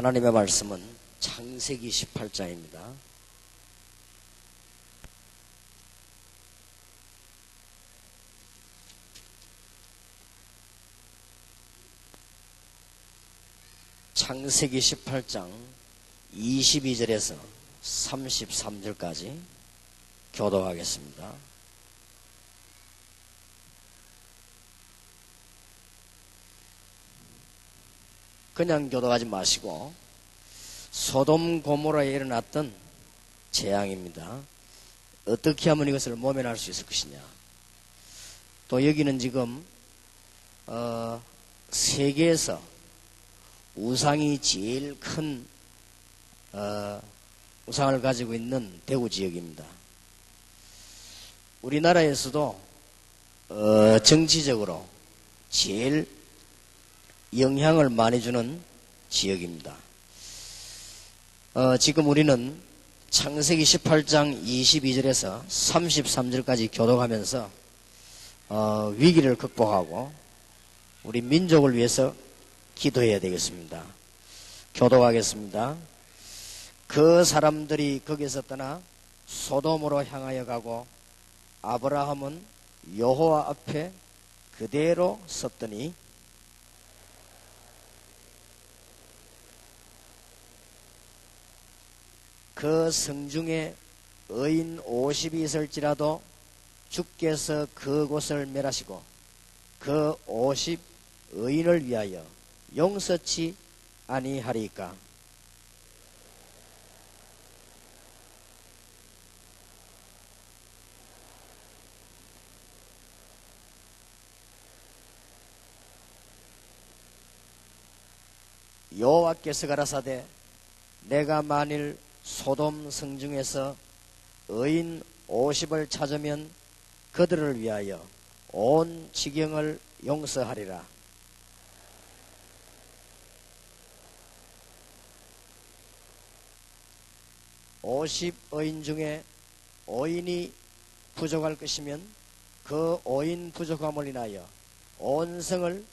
하나님의 말씀은 창세기 18장입니다. 창세기 18장 22절에서 33절까지 교독하겠습니다. 그냥 교독하지 마시고 소돔 고모라에 일어났던 재앙입니다. 어떻게 하면 이것을 모면할 수 있을 것이냐. 또 여기는 지금 세계에서 우상이 제일 큰 우상을 가지고 있는 대구 지역입니다. 우리나라에서도 정치적으로 제일 영향을 많이 주는 지역입니다. 지금 우리는 창세기 18장 22절에서 33절까지 교독하면서 위기를 극복하고 우리 민족을 위해서 기도해야 되겠습니다. 교독하겠습니다. 그 사람들이 거기서 떠나 소돔으로 향하여 가고 아브라함은 여호와 앞에 그대로 섰더니 그 성중에 의인 50이 있을지라도 주께서 그곳을 멸하시고 그 50 의인을 위하여 용서치 아니하리까. 여호와께서 가라사대 내가 만일 소돔 성중에서 의인 50을 찾으면 그들을 위하여 온 지경을 용서하리라. 오십 의인 중에 5인이 부족할 것이면 그 5인 부족함을 인하여 온 성을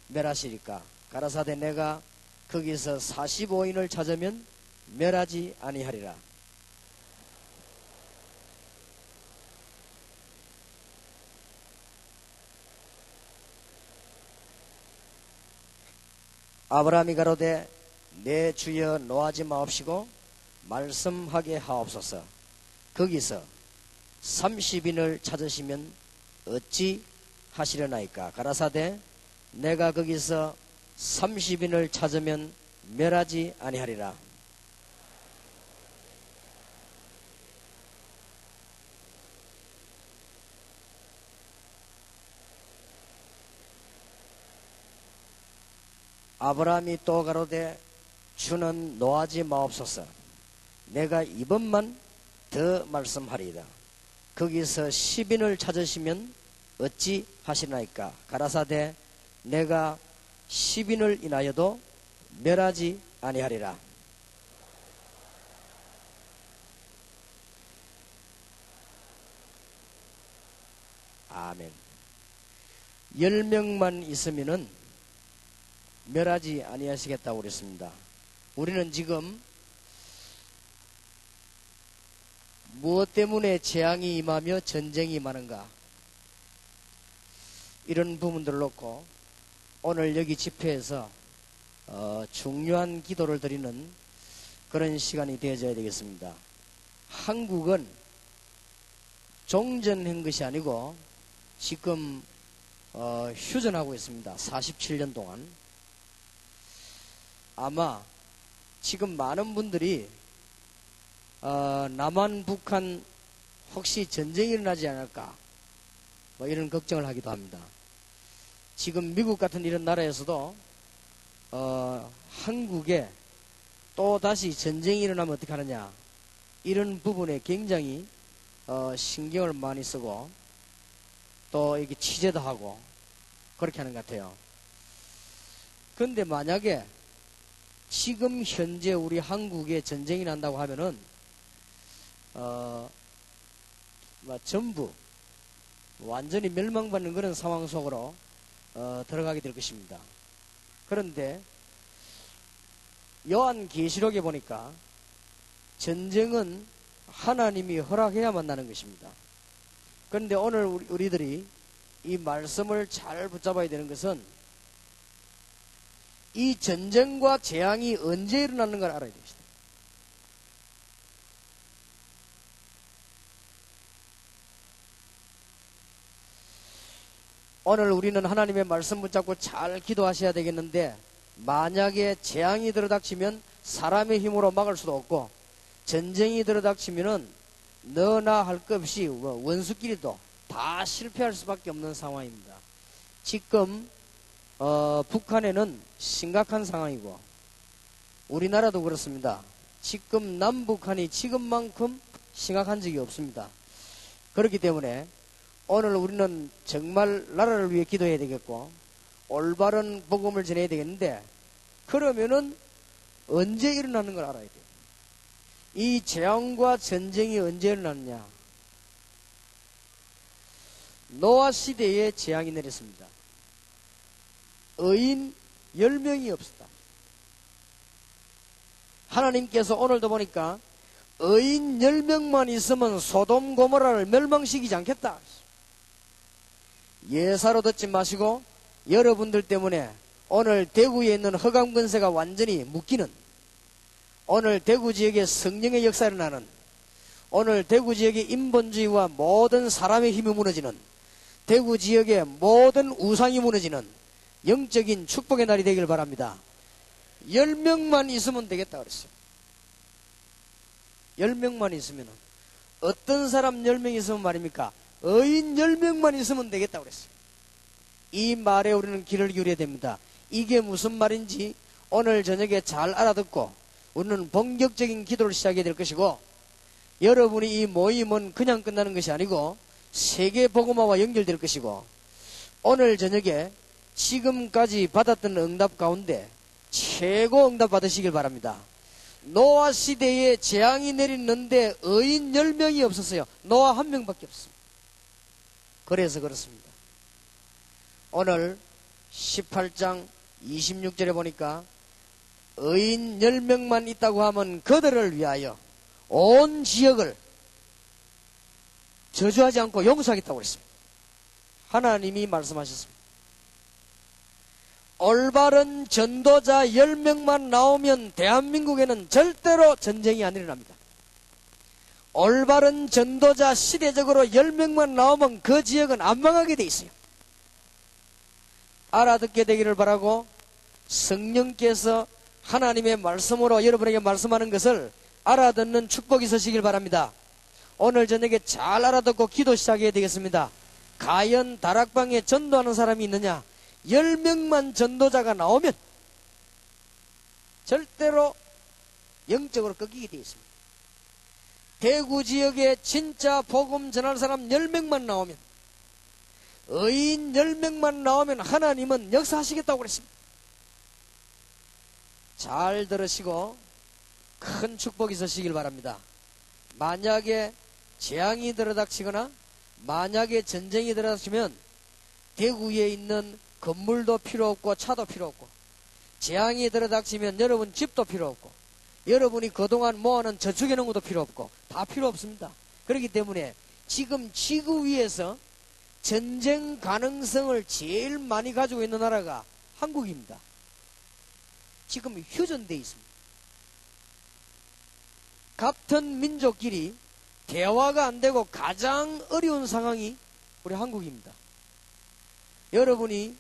멸하시리까. 가라사대 내가 거기서 45인을 찾으면 멸하지 아니하리라. 아브라함이 가로되 내 주여 노하지 마옵시고 말씀하게 하옵소서. 거기서 30인을 찾으시면 어찌 하시려나이까. 가라사대 내가 거기서 30인을 찾으면 멸하지 아니하리라. 아브라함이 또 가로되 주는 노하지 마옵소서. 내가 이번만 더 말씀하리이다. 거기서 10인을 찾으시면 어찌 하시나이까. 가라사대 내가 10인을 인하여도 멸하지 아니하리라. 아멘. 10명만 있으면은 멸하지 아니하시겠다고 그랬습니다. 우리는 지금 무엇 때문에 재앙이 임하며 전쟁이 임하는가, 이런 부분들을 놓고 오늘 여기 집회에서 중요한 기도를 드리는 그런 시간이 되어져야 되겠습니다. 한국은 종전한 것이 아니고 지금 휴전하고 있습니다. 47년 동안. 아마 지금 많은 분들이 남한 북한 혹시 전쟁이 일어나지 않을까 뭐 이런 걱정을 하기도 합니다. 지금 미국 같은 이런 나라에서도 한국에 또 다시 전쟁이 일어나면 어떻게 하느냐, 이런 부분에 굉장히 신경을 많이 쓰고 또 이렇게 취재도 하고 그렇게 하는 것 같아요. 그런데 만약에 지금 현재 우리 한국에 전쟁이 난다고 하면은 전부 완전히 멸망받는 그런 상황 속으로 들어가게 될 것입니다. 그런데 요한계시록에 보니까 전쟁은 하나님이 허락해야만 나는 것입니다. 그런데 오늘 우리들이 이 말씀을 잘 붙잡아야 되는 것은 이 전쟁과 재앙이 언제 일어나는 걸 알아야 됩니다. 오늘 우리는 하나님의 말씀 붙잡고 잘 기도하셔야 되겠는데, 만약에 재앙이 들어닥치면 사람의 힘으로 막을 수도 없고, 전쟁이 들어닥치면은 너나 할 것 없이 원수끼리도 다 실패할 수밖에 없는 상황입니다. 지금 북한에는 심각한 상황이고 우리나라도 그렇습니다. 지금 남북한이 지금만큼 심각한 적이 없습니다. 그렇기 때문에 오늘 우리는 정말 나라를 위해 기도해야 되겠고 올바른 복음을 전해야 되겠는데, 그러면은 언제 일어나는 걸 알아야 돼요. 이 재앙과 전쟁이 언제 일어났냐? 노아 시대에 재앙이 내렸습니다. 의인 10명이 없었다. 하나님께서 오늘도 보니까 의인 10명만 있으면 소돔 고모라를 멸망시키지 않겠다. 예사로 듣지 마시고 여러분들 때문에 오늘 대구에 있는 허감 권세가 완전히 묶이는, 오늘 대구 지역에 성령의 역사가 일어나는, 오늘 대구 지역의 인본주의와 모든 사람의 힘이 무너지는, 대구 지역의 모든 우상이 무너지는 영적인 축복의 날이 되길 바랍니다. 10명만 있으면 되겠다 그랬어요. 10명만 있으면, 어떤 사람 10명 있으면 말입니까? 의인 10명만 있으면 되겠다 그랬어요. 이 말에 우리는 귀를 기울여야 됩니다. 이게 무슨 말인지 오늘 저녁에 잘 알아듣고 우리는 본격적인 기도를 시작해야 될 것이고, 여러분이 이 모임은 그냥 끝나는 것이 아니고 세계 복음화와 연결될 것이고, 오늘 저녁에 지금까지 받았던 응답 가운데 최고 응답 받으시길 바랍니다. 노아 시대에 재앙이 내렸는데 의인 10명이 없었어요. 노아 1명밖에 없습니다. 그래서 그렇습니다. 오늘 18장 26절에 보니까 의인 10명만 있다고 하면 그들을 위하여 온 지역을 저주하지 않고 용서하겠다고 그랬습니다. 하나님이 말씀하셨습니다. 올바른 전도자 10명만 나오면 대한민국에는 절대로 전쟁이 안 일어납니다. 올바른 전도자 시대적으로 10명만 나오면 그 지역은 안 망하게 돼 있어요. 알아듣게 되기를 바라고, 성령께서 하나님의 말씀으로 여러분에게 말씀하는 것을 알아듣는 축복이 있으시길 바랍니다. 오늘 저녁에 잘 알아듣고 기도 시작해야 되겠습니다. 가연 다락방에 전도하는 사람이 있느냐? 10명만 전도자가 나오면 절대로 영적으로 꺾이게 되어 있습니다. 대구 지역에 진짜 복음 전할 사람 10명만 나오면, 의인 10명만 나오면 하나님은 역사하시겠다고 그랬습니다. 잘 들으시고 큰 축복이 있으시길 바랍니다. 만약에 재앙이 들어닥치거나 만약에 전쟁이 들어닥치면 대구에 있는 건물도 필요 없고 차도 필요 없고, 재앙이 들어닥치면 여러분 집도 필요 없고, 여러분이 그동안 모아놓은 저축해놓은 것도 필요 없고 다 필요 없습니다. 그렇기 때문에 지금 지구 위에서 전쟁 가능성을 제일 많이 가지고 있는 나라가 한국입니다. 지금 휴전되어 있습니다. 같은 민족끼리 대화가 안 되고 가장 어려운 상황이 우리 한국입니다. 여러분이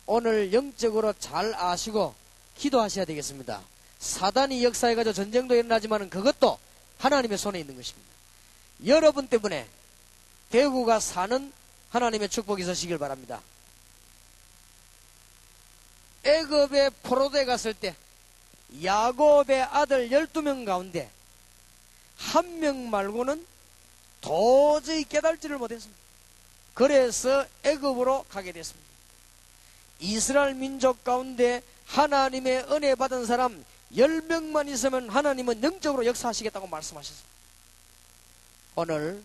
오늘 영적으로 잘 아시고 기도하셔야 되겠습니다. 사단이 역사해가지고 전쟁도 일어나지만 그것도 하나님의 손에 있는 것입니다. 여러분 때문에 대구가 사는 하나님의 축복이 있으시길 바랍니다. 애굽에 포로되어 갔을 때 야곱의 아들 12명 가운데 한 명 말고는 도저히 깨달지를 못했습니다. 그래서 애굽으로 가게 됐습니다. 이스라엘 민족 가운데 하나님의 은혜 받은 사람 10명만 있으면 하나님은 영적으로 역사하시겠다고 말씀하셨습니다. 오늘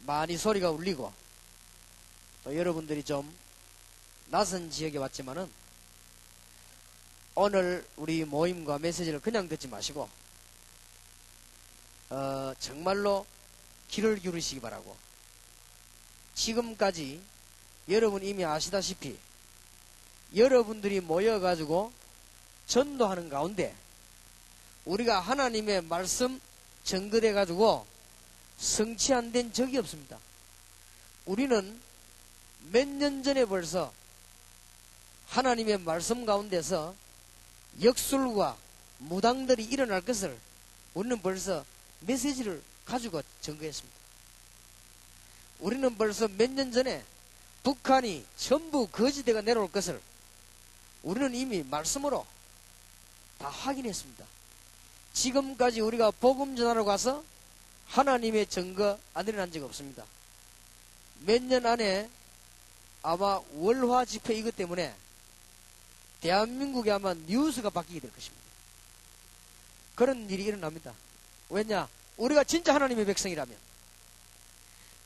많이 소리가 울리고 또 여러분들이 좀 낯선 지역에 왔지만은 오늘 우리 모임과 메시지를 그냥 듣지 마시고 정말로 귀를 기울이시기 바라고, 지금까지 여러분 이미 아시다시피 여러분들이 모여가지고 전도하는 가운데 우리가 하나님의 말씀 전거돼 가지고 성취 안 된 적이 없습니다. 우리는 몇 년 전에 벌써 하나님의 말씀 가운데서 역술과 무당들이 일어날 것을 우리는 벌써 메시지를 가지고 전거했습니다. 우리는 벌써 몇 년 전에 북한이 전부 거지대가 내려올 것을 우리는 이미 말씀으로 다 확인했습니다. 지금까지 우리가 복음 전하러 가서 하나님의 증거 안 일어난 적 없습니다. 몇 년 안에 아마 월화 집회 이것 때문에 대한민국에 아마 뉴스가 바뀌게 될 것입니다. 그런 일이 일어납니다. 왜냐? 우리가 진짜 하나님의 백성이라면,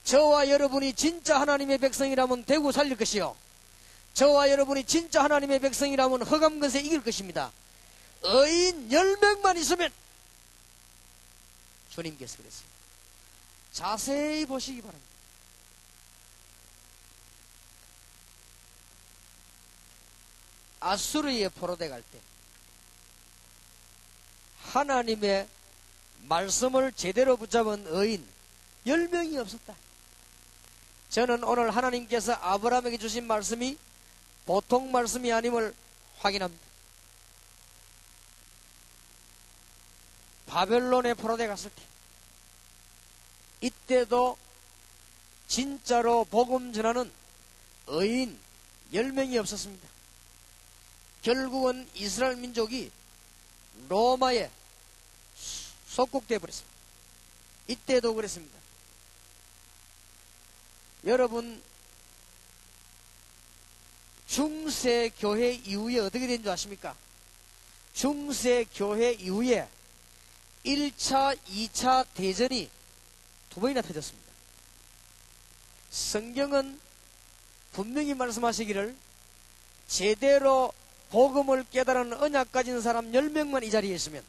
저와 여러분이 진짜 하나님의 백성이라면 대구 살릴 것이요, 저와 여러분이 진짜 하나님의 백성이라면 허감건세 이길 것입니다. 의인 10명만 있으면, 주님께서 그랬어요. 자세히 보시기 바랍니다. 아수르의 포로대 갈 때 하나님의 말씀을 제대로 붙잡은 의인 10명이 없었다. 저는 오늘 하나님께서 아브라함에게 주신 말씀이 보통 말씀이 아님을 확인합니다. 바벨론의 포로대 갔을 때 이때도 진짜로 복음 전하는 의인 10명이 없었습니다. 결국은 이스라엘 민족이 로마에 속국되어 버렸습니다. 이때도 그랬습니다. 여러분, 중세 교회 이후에 어떻게 된 줄 아십니까? 중세 교회 이후에 1차, 2차 대전이 2번이나 터졌습니다. 성경은 분명히 말씀하시기를 제대로 복음을 깨달은 언약 가진 사람 10명만 이 자리에 있으면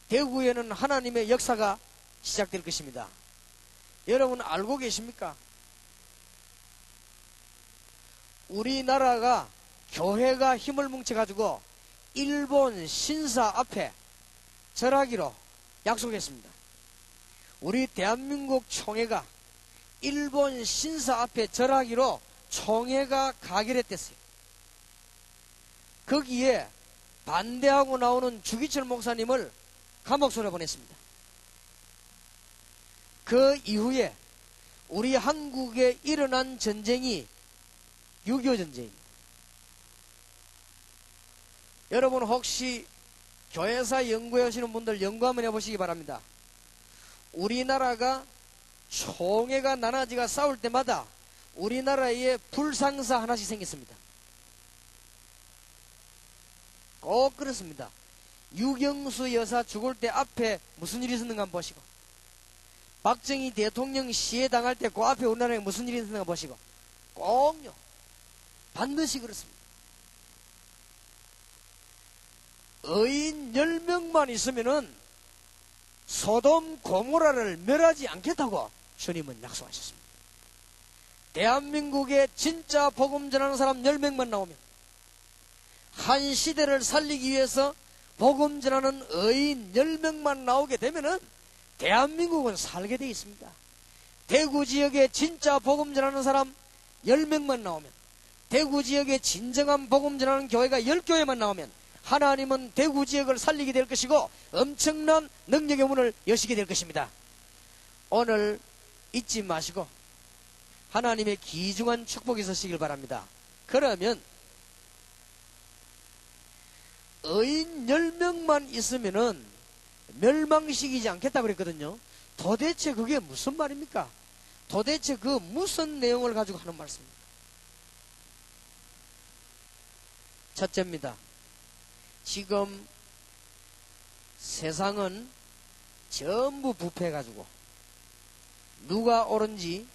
대구에는 하나님의 역사가 시작될 것입니다. 여러분 알고 계십니까? 우리나라가 교회가 힘을 뭉쳐가지고 일본 신사 앞에 절하기로 약속했습니다. 우리 대한민국 총회가 일본 신사 앞에 절하기로 총회가 가결했댔어요. 거기에 반대하고 나오는 주기철 목사님을 감옥소에 보냈습니다. 그 이후에 우리 한국에 일어난 전쟁이 6.25 전쟁입니다. 여러분 혹시 교회사 연구해 오시는 분들 연구 한번 해보시기 바랍니다. 우리나라가 총회가 나눠지가 싸울 때마다 우리나라에 불상사 하나씩 생겼습니다. 꼭 그렇습니다. 유경수 여사 죽을 때 앞에 무슨 일이 있었는가 한번 보시고, 박정희 대통령 시해 당할 때 그 앞에 우리나라에 무슨 일이 있었는가 보시고, 꼭요. 반드시 그렇습니다. 의인 10명만 있으면은 소돔 고모라를 멸하지 않겠다고 주님은 약속하셨습니다. 대한민국에 진짜 복음 전하는 사람 10명만 나오면, 한 시대를 살리기 위해서 복음 전하는 의인 10명만 나오게 되면은 대한민국은 살게 되어 있습니다. 대구 지역에 진짜 복음 전하는 사람 10명만 나오면, 대구 지역에 진정한 복음 전하는 교회가 10교회만 나오면 하나님은 대구 지역을 살리게 될 것이고 엄청난 능력의 문을 여시게 될 것입니다. 오늘 잊지 마시고 하나님의 귀중한 축복이 있으시길 바랍니다. 그러면 의인 10명만 있으면은 멸망시키지 않겠다고 그랬거든요. 도대체 그게 무슨 말입니까? 도대체 그 무슨 내용을 가지고 하는 말씀입니까? 첫째입니다. 지금 세상은 전부 부패해가지고 누가 옳은지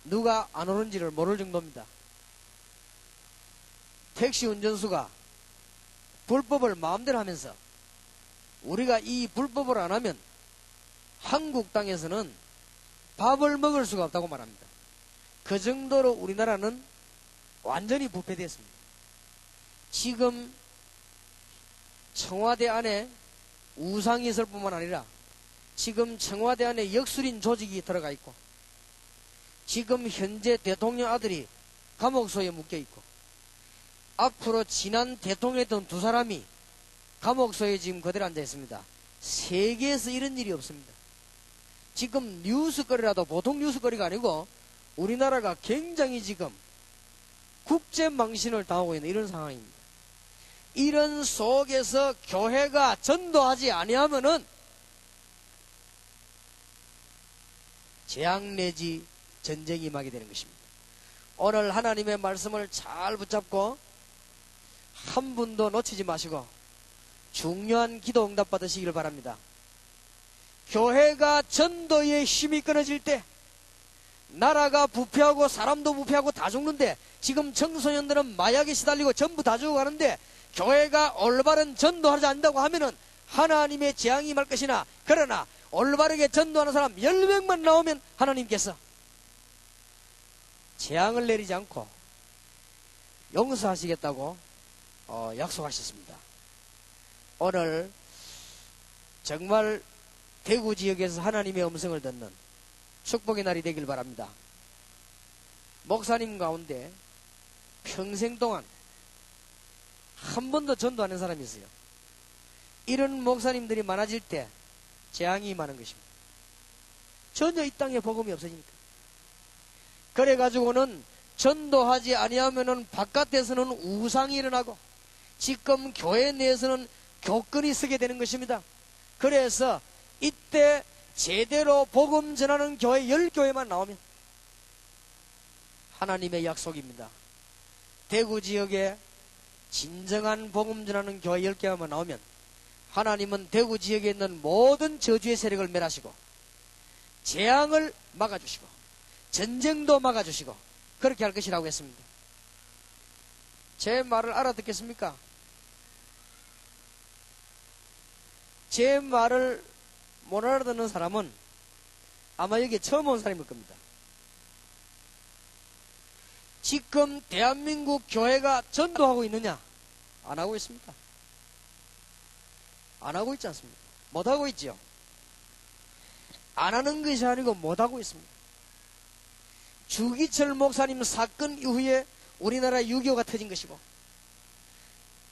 누가 안 옳은지를 모를 정도입니다. 택시 운전수가 불법을 마음대로 하면서 우리가 이 불법을 안 하면 한국 땅에서는 밥을 먹을 수가 없다고 말합니다. 그 정도로 우리나라는 완전히 부패되었습니다. 지금 청와대 안에 우상이 있을 뿐만 아니라 지금 청와대 안에 역술인 조직이 들어가 있고 지금 현재 대통령 아들이 감옥소에 묶여 있고 앞으로 지난 대통령이었던 두 사람이 감옥소에 지금 그대로 앉아 있습니다. 세계에서 이런 일이 없습니다. 지금 뉴스거리라도 보통 뉴스거리가 아니고 우리나라가 굉장히 지금 국제망신을 당하고 있는 이런 상황입니다. 이런 속에서 교회가 전도하지 아니하면은 재앙 내지 전쟁이 임하게 되는 것입니다. 오늘 하나님의 말씀을 잘 붙잡고 한 분도 놓치지 마시고 중요한 기도 응답 받으시기를 바랍니다. 교회가 전도의 힘이 끊어질 때 나라가 부패하고 사람도 부패하고 다 죽는데 지금 청소년들은 마약에 시달리고 전부 다 죽어가는데 교회가 올바른 전도하지 않는다고 하면은 하나님의 재앙이 임할 것이나 그러나 올바르게 전도하는 사람 10명만 나오면 하나님께서 재앙을 내리지 않고 용서하시겠다고 약속하셨습니다. 오늘 정말 대구 지역에서 하나님의 음성을 듣는 축복의 날이 되길 바랍니다. 목사님 가운데 평생 동안 한 번도 전도하는 사람이 있어요. 이런 목사님들이 많아질 때 재앙이 임하는 것입니다. 전혀 이 땅에 복음이 없어지니까. 그래가지고는 전도하지 아니하면은 바깥에서는 우상이 일어나고 지금 교회 내에서는 교권이 서게 되는 것입니다. 그래서 이때 제대로 복음 전하는 교회 10교회만 나오면 하나님의 약속입니다. 대구 지역에 진정한 복음 전하는 교회 10개만 나오면 하나님은 대구 지역에 있는 모든 저주의 세력을 멸하시고 재앙을 막아주시고 전쟁도 막아주시고 그렇게 할 것이라고 했습니다. 제 말을 알아듣겠습니까? 제 말을 못 알아듣는 사람은 아마 여기에 처음 온 사람일 겁니다. 지금 대한민국 교회가 전도하고 있느냐? 안 하고 있습니다. 안 하고 있지 않습니까? 못 하고 있지요. 안 하는 것이 아니고 못 하고 있습니다. 주기철 목사님 사건 이후에 우리나라 유교가 터진 것이고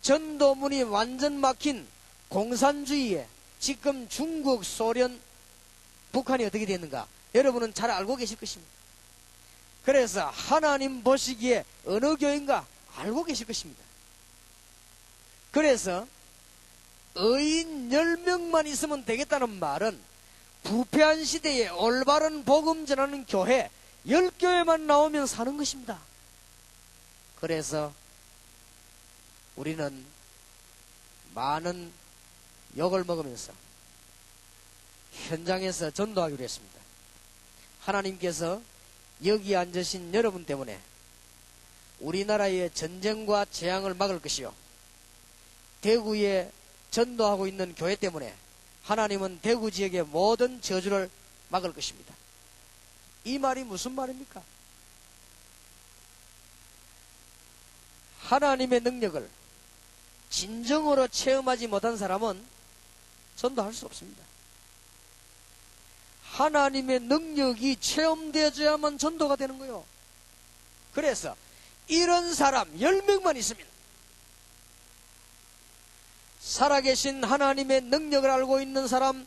전도문이 완전 막힌 공산주의에 지금 중국, 소련, 북한이 어떻게 됐는가 여러분은 잘 알고 계실 것입니다. 그래서 하나님 보시기에 어느 교회인가 알고 계실 것입니다. 그래서 의인 10명만 있으면 되겠다는 말은 부패한 시대에 올바른 복음 전하는 교회 10교회만 나오면 사는 것입니다. 그래서 우리는 많은 욕을 먹으면서 현장에서 전도하기로 했습니다. 하나님께서 여기 앉으신 여러분 때문에 우리나라의 전쟁과 재앙을 막을 것이요 대구에 전도하고 있는 교회 때문에 하나님은 대구 지역의 모든 저주를 막을 것입니다. 이 말이 무슨 말입니까? 하나님의 능력을 진정으로 체험하지 못한 사람은 전도할 수 없습니다. 하나님의 능력이 체험되어야만 전도가 되는 거예요. 그래서 이런 사람 10명만 있으면 살아계신 하나님의 능력을 알고 있는 사람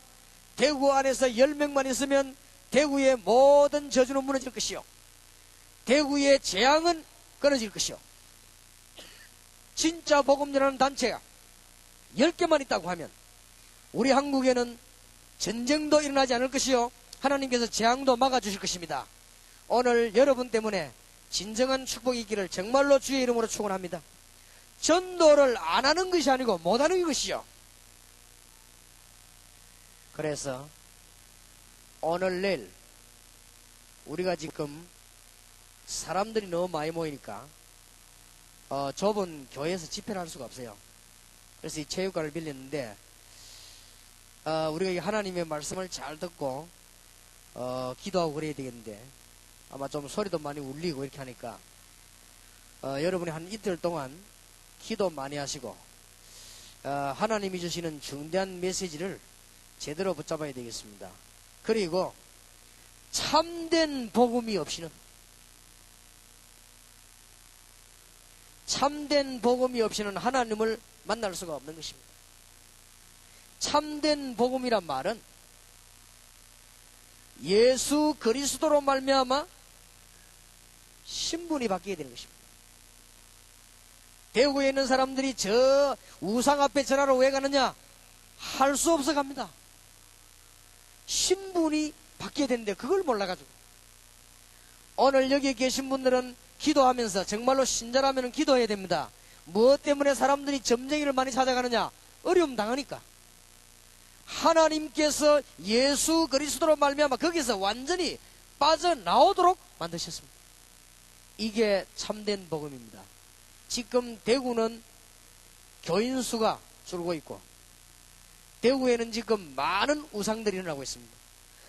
대구 안에서 10명만 있으면 대구의 모든 저주는 무너질 것이요 대구의 재앙은 끊어질 것이요 진짜 복음 전하는 단체가 10개만 있다고 하면 우리 한국에는 전쟁도 일어나지 않을 것이요 하나님께서 재앙도 막아주실 것입니다. 오늘 여러분 때문에 진정한 축복이 있기를 정말로 주의 이름으로 축원합니다. 전도를 안 하는 것이 아니고 못 하는 것이요 그래서 오늘 내일 우리가 지금 사람들이 너무 많이 모이니까 좁은 교회에서 집회를 할 수가 없어요. 그래서 이 체육관을 빌렸는데, 우리가 이 하나님의 말씀을 잘 듣고, 기도하고 그래야 되겠는데, 아마 좀 소리도 많이 울리고 이렇게 하니까, 여러분이 한 이틀 동안 기도 많이 하시고, 하나님이 주시는 중대한 메시지를 제대로 붙잡아야 되겠습니다. 그리고 참된 복음이 없이는 하나님을 만날 수가 없는 것입니다. 참된 복음이란 말은 예수 그리스도로 말미암아 신분이 바뀌게 되는 것입니다. 대구에 있는 사람들이 저 우상 앞에 전화로 왜 가느냐? 할 수 없어 갑니다. 신분이 바뀌게 되는데 그걸 몰라가지고. 오늘 여기 계신 분들은 기도하면서 정말로 신자라면 기도해야 됩니다. 무엇 때문에 사람들이 점쟁이를 많이 찾아가느냐? 어려움 당하니까. 하나님께서 예수 그리스도로 말미암아 거기서 완전히 빠져나오도록 만드셨습니다. 이게 참된 복음입니다. 지금 대구는 교인 수가 줄고 있고, 대구에는 지금 많은 우상들이 일어나고 있습니다.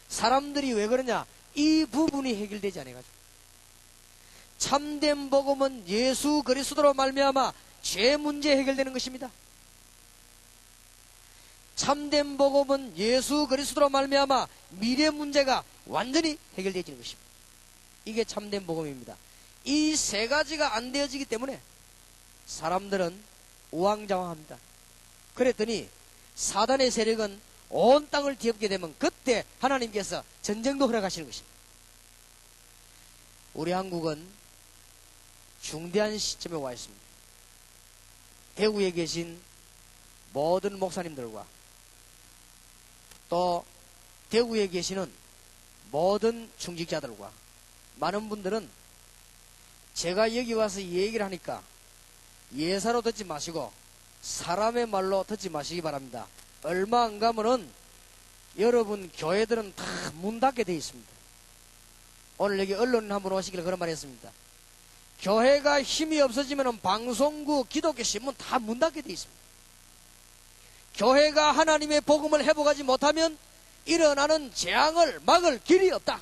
사람들이 왜 그러냐? 이 부분이 해결되지 않아가지고. 참된 복음은 예수 그리스도로 말미암아 죄 문제 해결되는 것입니다. 참된 복음은 예수 그리스도로 말미암아 미래 문제가 완전히 해결되어지는 것입니다. 이게 참된 복음입니다. 이 세 가지가 안 되어지기 때문에 사람들은 우왕좌왕합니다. 그랬더니 사단의 세력은 온 땅을 뒤엎게 되면 그때 하나님께서 전쟁도 허락하시는 것입니다. 우리 한국은 중대한 시점에 와 있습니다. 대구에 계신 모든 목사님들과 또 대구에 계시는 모든 중직자들과 많은 분들은 제가 여기 와서 이 얘기를 하니까 예사로 듣지 마시고 사람의 말로 듣지 마시기 바랍니다. 얼마 안 가면은 여러분 교회들은 다 문 닫게 되어 있습니다. 오늘 여기 언론인 한 분 오시길래 그런 말 했습니다. 교회가 힘이 없어지면 방송국, 기독교 신문 다 문 닫게 되어 있습니다. 교회가 하나님의 복음을 회복하지 못하면 일어나는 재앙을 막을 길이 없다.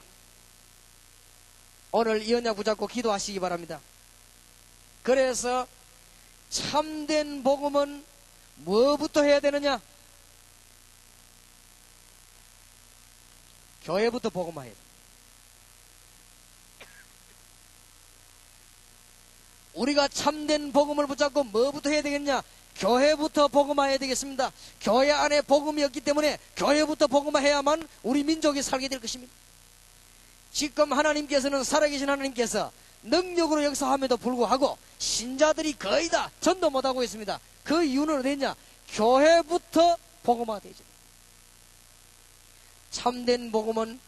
오늘 이 언약 붙잡고 기도하시기 바랍니다. 그래서 참된 복음은 뭐부터 해야 되느냐? 교회부터 복음화해야 돼. 우리가 참된 복음을 붙잡고 뭐부터 해야 되겠냐? 교회부터 복음화해야 되겠습니다. 교회 안에 복음이 없기 때문에 교회부터 복음화해야만 우리 민족이 살게 될 것입니다. 지금 하나님께서는, 살아계신 하나님께서 능력으로 역사함에도 불구하고 신자들이 거의 다 전도 못하고 있습니다. 그 이유는 어디냐? 교회부터 복음화가 되죠. 참된 복음은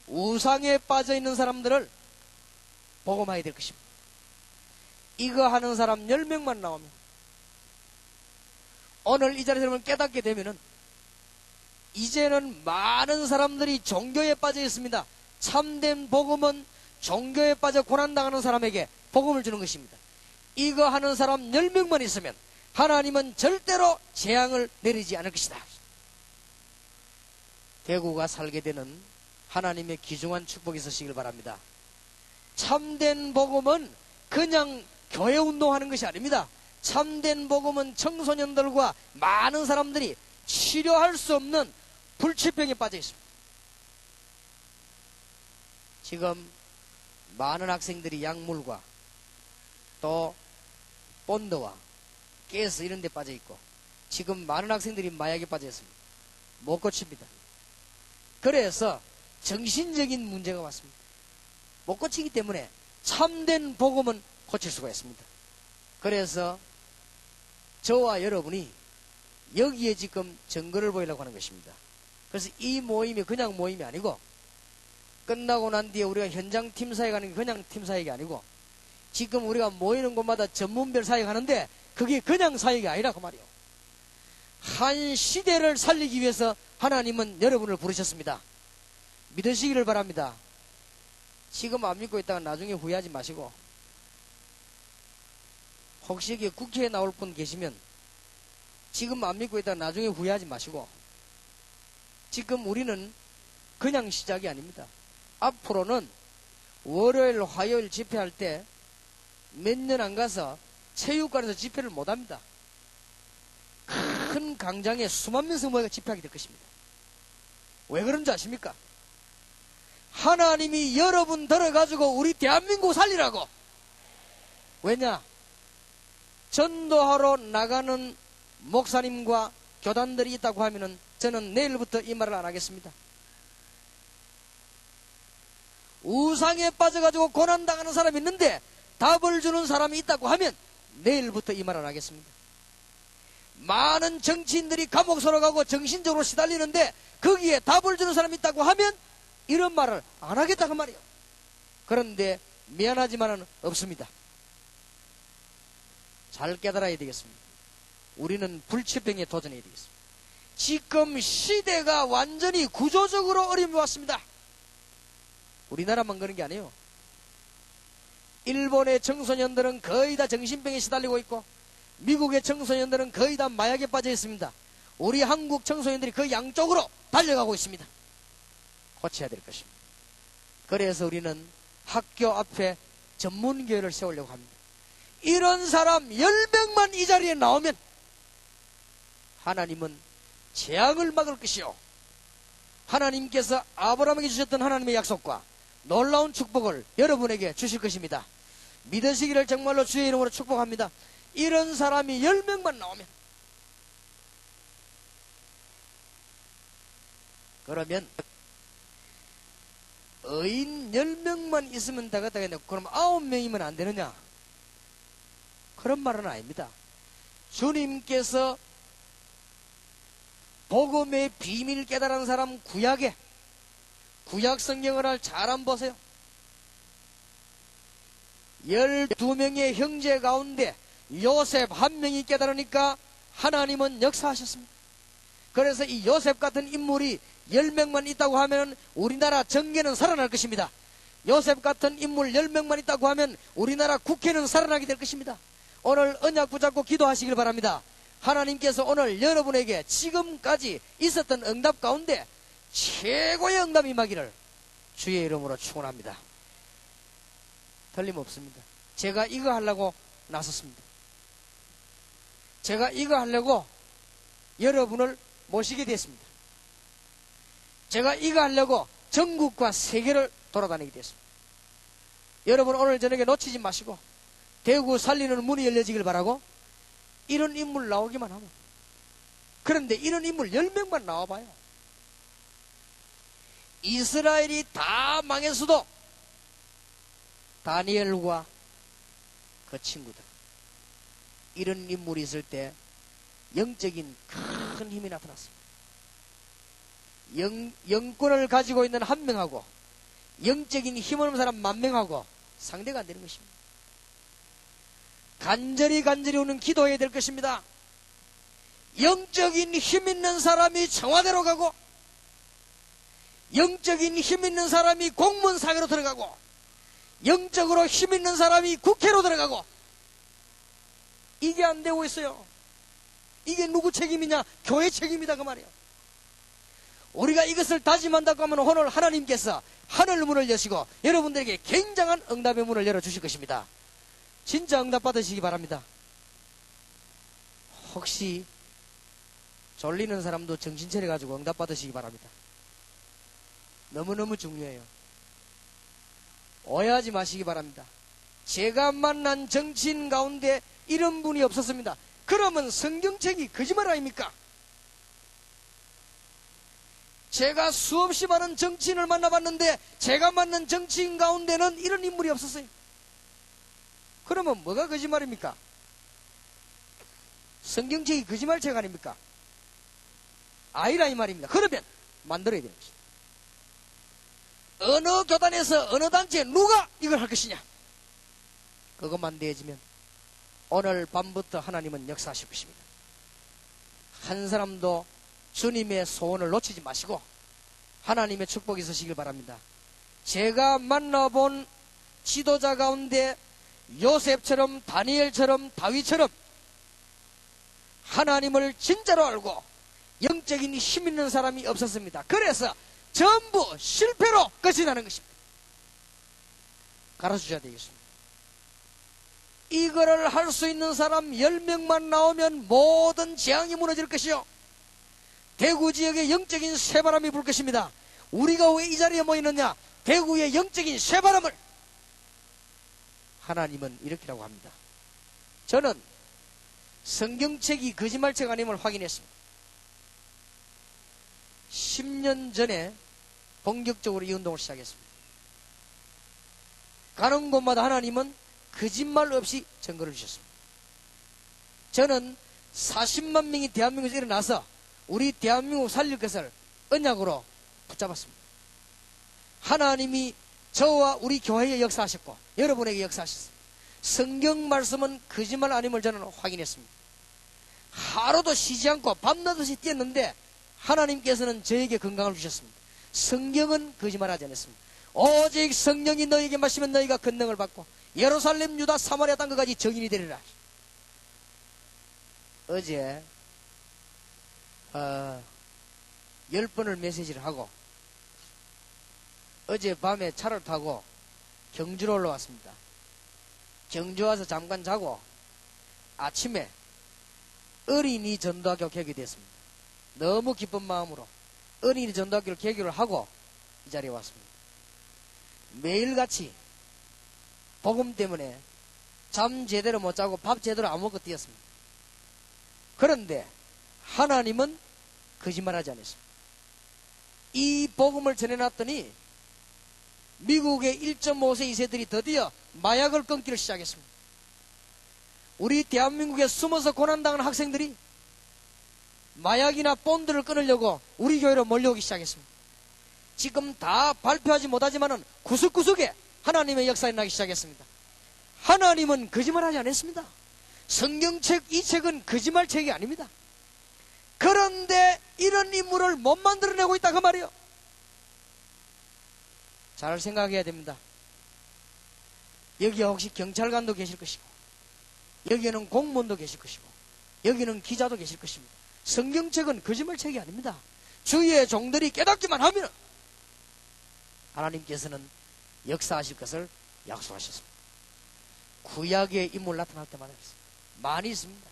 우상에 빠져있는 사람들을 복음화해야 될 것입니다. 이거 하는 사람 10명만 나오면, 오늘 이 자리에서 깨닫게 되면은 이제는 많은 사람들이 종교에 빠져 있습니다. 참된 복음은 종교에 빠져 고난당하는 사람에게 복음을 주는 것입니다. 이거 하는 사람 10명만 있으면 하나님은 절대로 재앙을 내리지 않을 것이다. 대구가 살게 되는 하나님의 귀중한 축복이 있으시길 바랍니다. 참된 복음은 그냥 교회 운동하는 것이 아닙니다. 참된 복음은 청소년들과 많은 사람들이 치료할 수 없는 불치병에 빠져 있습니다. 지금 많은 학생들이 약물과 또 본드와 가스 이런 데 빠져 있고, 지금 많은 학생들이 마약에 빠져 있습니다. 못 고칩니다. 그래서 정신적인 문제가 왔습니다. 못 고치기 때문에 참된 복음은 고칠 수가 있습니다. 그래서 저와 여러분이 여기에 지금 증거를 보이려고 하는 것입니다. 그래서 이 모임이 그냥 모임이 아니고, 끝나고 난 뒤에 우리가 현장 팀 사역이 가는 게 그냥 팀 사역이 아니고, 지금 우리가 모이는 곳마다 전문별 사역 하는데 그게 그냥 사역이 아니라 그 말이에요. 한 시대를 살리기 위해서 하나님은 여러분을 부르셨습니다. 믿으시기를 바랍니다. 지금 안 믿고 있다가 나중에 후회하지 마시고, 혹시 여기 국회에 나올 분 계시면 지금 안 믿고 있다가 나중에 후회하지 마시고, 지금 우리는 그냥 시작이 아닙니다. 앞으로는 월요일, 화요일 집회할 때 몇 년 안 가서 체육관에서 집회를 못 합니다. 큰 광장에 수만 명씩 모여 집회하게 될 것입니다. 왜 그런지 아십니까? 하나님이 여러분 들어가지고 우리 대한민국 살리라고. 왜냐? 전도하러 나가는 목사님과 교단들이 있다고 하면은 저는 내일부터 이 말을 안 하겠습니다. 우상에 빠져가지고 고난당하는 사람이 있는데 답을 주는 사람이 있다고 하면 내일부터 이 말 안 하겠습니다. 많은 정치인들이 감옥으로 가고 정신적으로 시달리는데 거기에 답을 주는 사람이 있다고 하면 이런 말을 안 하겠다 그 말이에요. 그런데 미안하지만은 없습니다. 잘 깨달아야 되겠습니다. 우리는 불치병에 도전해야 되겠습니다. 지금 시대가 완전히 구조적으로 어려움이 왔습니다. 우리나라만 그런 게 아니에요. 일본의 청소년들은 거의 다 정신병에 시달리고 있고 미국의 청소년들은 거의 다 마약에 빠져 있습니다. 우리 한국 청소년들이 그 양쪽으로 달려가고 있습니다. 고쳐야 될 것입니다. 그래서 우리는 학교 앞에 전문교회를 세우려고 합니다. 이런 사람 10명만 이 자리에 나오면 하나님은 재앙을 막을 것이요, 하나님께서 아브라함에게 주셨던 하나님의 약속과 놀라운 축복을 여러분에게 주실 것입니다. 믿으시기를 정말로 주의 이름으로 축복합니다. 이런 사람이 10명만 나오면, 그러면 의인 10명만 있으면 되겠다. 그럼 9명이면 안 되느냐? 그런 말은 아닙니다. 주님께서 복음의 비밀 깨달은 사람 구약 성경을 잘 한번 보세요. 12명의 형제 가운데 요셉 1명이 깨달으니까 하나님은 역사하셨습니다. 그래서 이 요셉 같은 인물이 10명만 있다고 하면 우리나라 정계는 살아날 것입니다. 요셉 같은 인물 10명만 있다고 하면 우리나라 국회는 살아나게 될 것입니다. 오늘 언약 붙잡고 기도하시길 바랍니다. 하나님께서 오늘 여러분에게 지금까지 있었던 응답 가운데 최고의 응답이 임하기를 주의 이름으로 축원합니다. 틀림없습니다. 제가 이거 하려고 나섰습니다. 제가 이거 하려고 여러분을 모시게 됐습니다. 제가 이거 하려고 전국과 세계를 돌아다니게 됐습니다. 여러분 오늘 저녁에 놓치지 마시고 대구 살리는 문이 열려지길 바라고, 이런 인물 나오기만 하면, 그런데 이런 인물 10명만 나와봐요. 이스라엘이 다 망했어도 다니엘과 그 친구들, 이런 인물이 있을 때 영적인 큰 힘이 나타났습니다. 영권을 가지고 있는 한 명하고 영적인 힘없는 사람 10,000명하고 상대가 안 되는 것입니다. 간절히 오는 기도해야 될 것입니다. 영적인 힘 있는 사람이 청와대로 가고, 영적인 힘 있는 사람이 공무원사회로 들어가고, 영적으로 힘 있는 사람이 국회로 들어가고, 이게 안 되고 있어요. 이게 누구 책임이냐? 교회 책임이다 그 말이에요. 우리가 이것을 다짐한다고 하면 오늘 하나님께서 하늘 문을 여시고 여러분들에게 굉장한 응답의 문을 열어주실 것입니다. 진짜 응답 받으시기 바랍니다. 혹시 졸리는 사람도 정신 차려가지고 응답 받으시기 바랍니다. 너무너무 중요해요. 오해하지 마시기 바랍니다. 제가 만난 정치인 가운데 이런 분이 없었습니다. 그러면 성경책이 거짓말 아닙니까? 제가 수없이 많은 정치인을 만나봤는데 제가 만난 정치인 가운데는 이런 인물이 없었어요. 그러면 뭐가 거짓말입니까? 성경책이 거짓말책 아닙니까? 아니라 이 말입니다. 그러면 만들어야 되는 것입니다. 어느 교단에서 어느 단체에 누가 이걸 할 것이냐? 그것만 되어지면 오늘 밤부터 하나님은 역사하실 것입니다. 한 사람도 주님의 소원을 놓치지 마시고 하나님의 축복이 있으시길 바랍니다. 제가 만나본 지도자 가운데 요셉처럼, 다니엘처럼, 다윗처럼 하나님을 진짜로 알고 영적인 힘 있는 사람이 없었습니다. 그래서 전부 실패로 끝이 나는 것입니다. 가르쳐줘야 되겠습니다. 이거를 할 수 있는 사람 10명만 나오면 모든 재앙이 무너질 것이요, 대구 지역에 영적인 쇠바람이 불 것입니다. 우리가 왜 이 자리에 모이느냐? 대구의 영적인 쇠바람을 하나님은 이렇게라고 합니다. 저는 성경책이 거짓말책 아님을 확인했습니다. 10년 전에 본격적으로 이 운동을 시작했습니다. 가는 곳마다 하나님은 거짓말 없이 증거를 주셨습니다. 저는 40만 명이 대한민국에서 일어나서 우리 대한민국 살릴 것을 언약으로 붙잡았습니다. 하나님이 저와 우리 교회에 역사하셨고 여러분에게 역사하셨습니다. 성경 말씀은 거짓말 아님을 저는 확인했습니다. 하루도 쉬지 않고 밤낮없이 뛰었는데 하나님께서는 저에게 건강을 주셨습니다. 성경은 거짓말하지 않았습니다. 오직 성령이 너에게 마시면 너희가 권능을 받고 예루살렘, 유다, 사마리아 땅까지 증인이 되리라. 어제 10번을 메시지를 하고 어제 밤에 차를 타고 경주로 올라왔습니다. 경주 와서 잠깐 자고 아침에 어린이 전도학교 개교됐습니다. 너무 기쁜 마음으로 어린이 전도학교를 개교를 하고 이 자리에 왔습니다. 매일같이 복음 때문에 잠 제대로 못 자고 밥 제대로 안 먹고 뛰었습니다. 그런데 하나님은 거짓말하지 않았습니다. 이 복음을 전해놨더니 미국의 1.5세 2세들이 드디어 마약을 끊기를 시작했습니다. 우리 대한민국에 숨어서 고난당하는 학생들이 마약이나 본드를 끊으려고 우리 교회로 몰려오기 시작했습니다. 지금 다 발표하지 못하지만은 구석구석에 하나님의 역사가 나기 시작했습니다. 하나님은 거짓말하지 않았습니다. 성경책 이 책은 거짓말책이 아닙니다. 그런데 이런 인물을 못 만들어내고 있다 그 말이에요. 잘 생각해야 됩니다. 여기에 혹시 경찰관도 계실 것이고 여기에는 공무원도 계실 것이고 여기는 기자도 계실 것입니다. 성경책은 거짓말책이 아닙니다. 주의 종들이 깨닫기만 하면 하나님께서는 역사하실 것을 약속하셨습니다. 구약의 인물 나타날 때마다 많이 있습니다.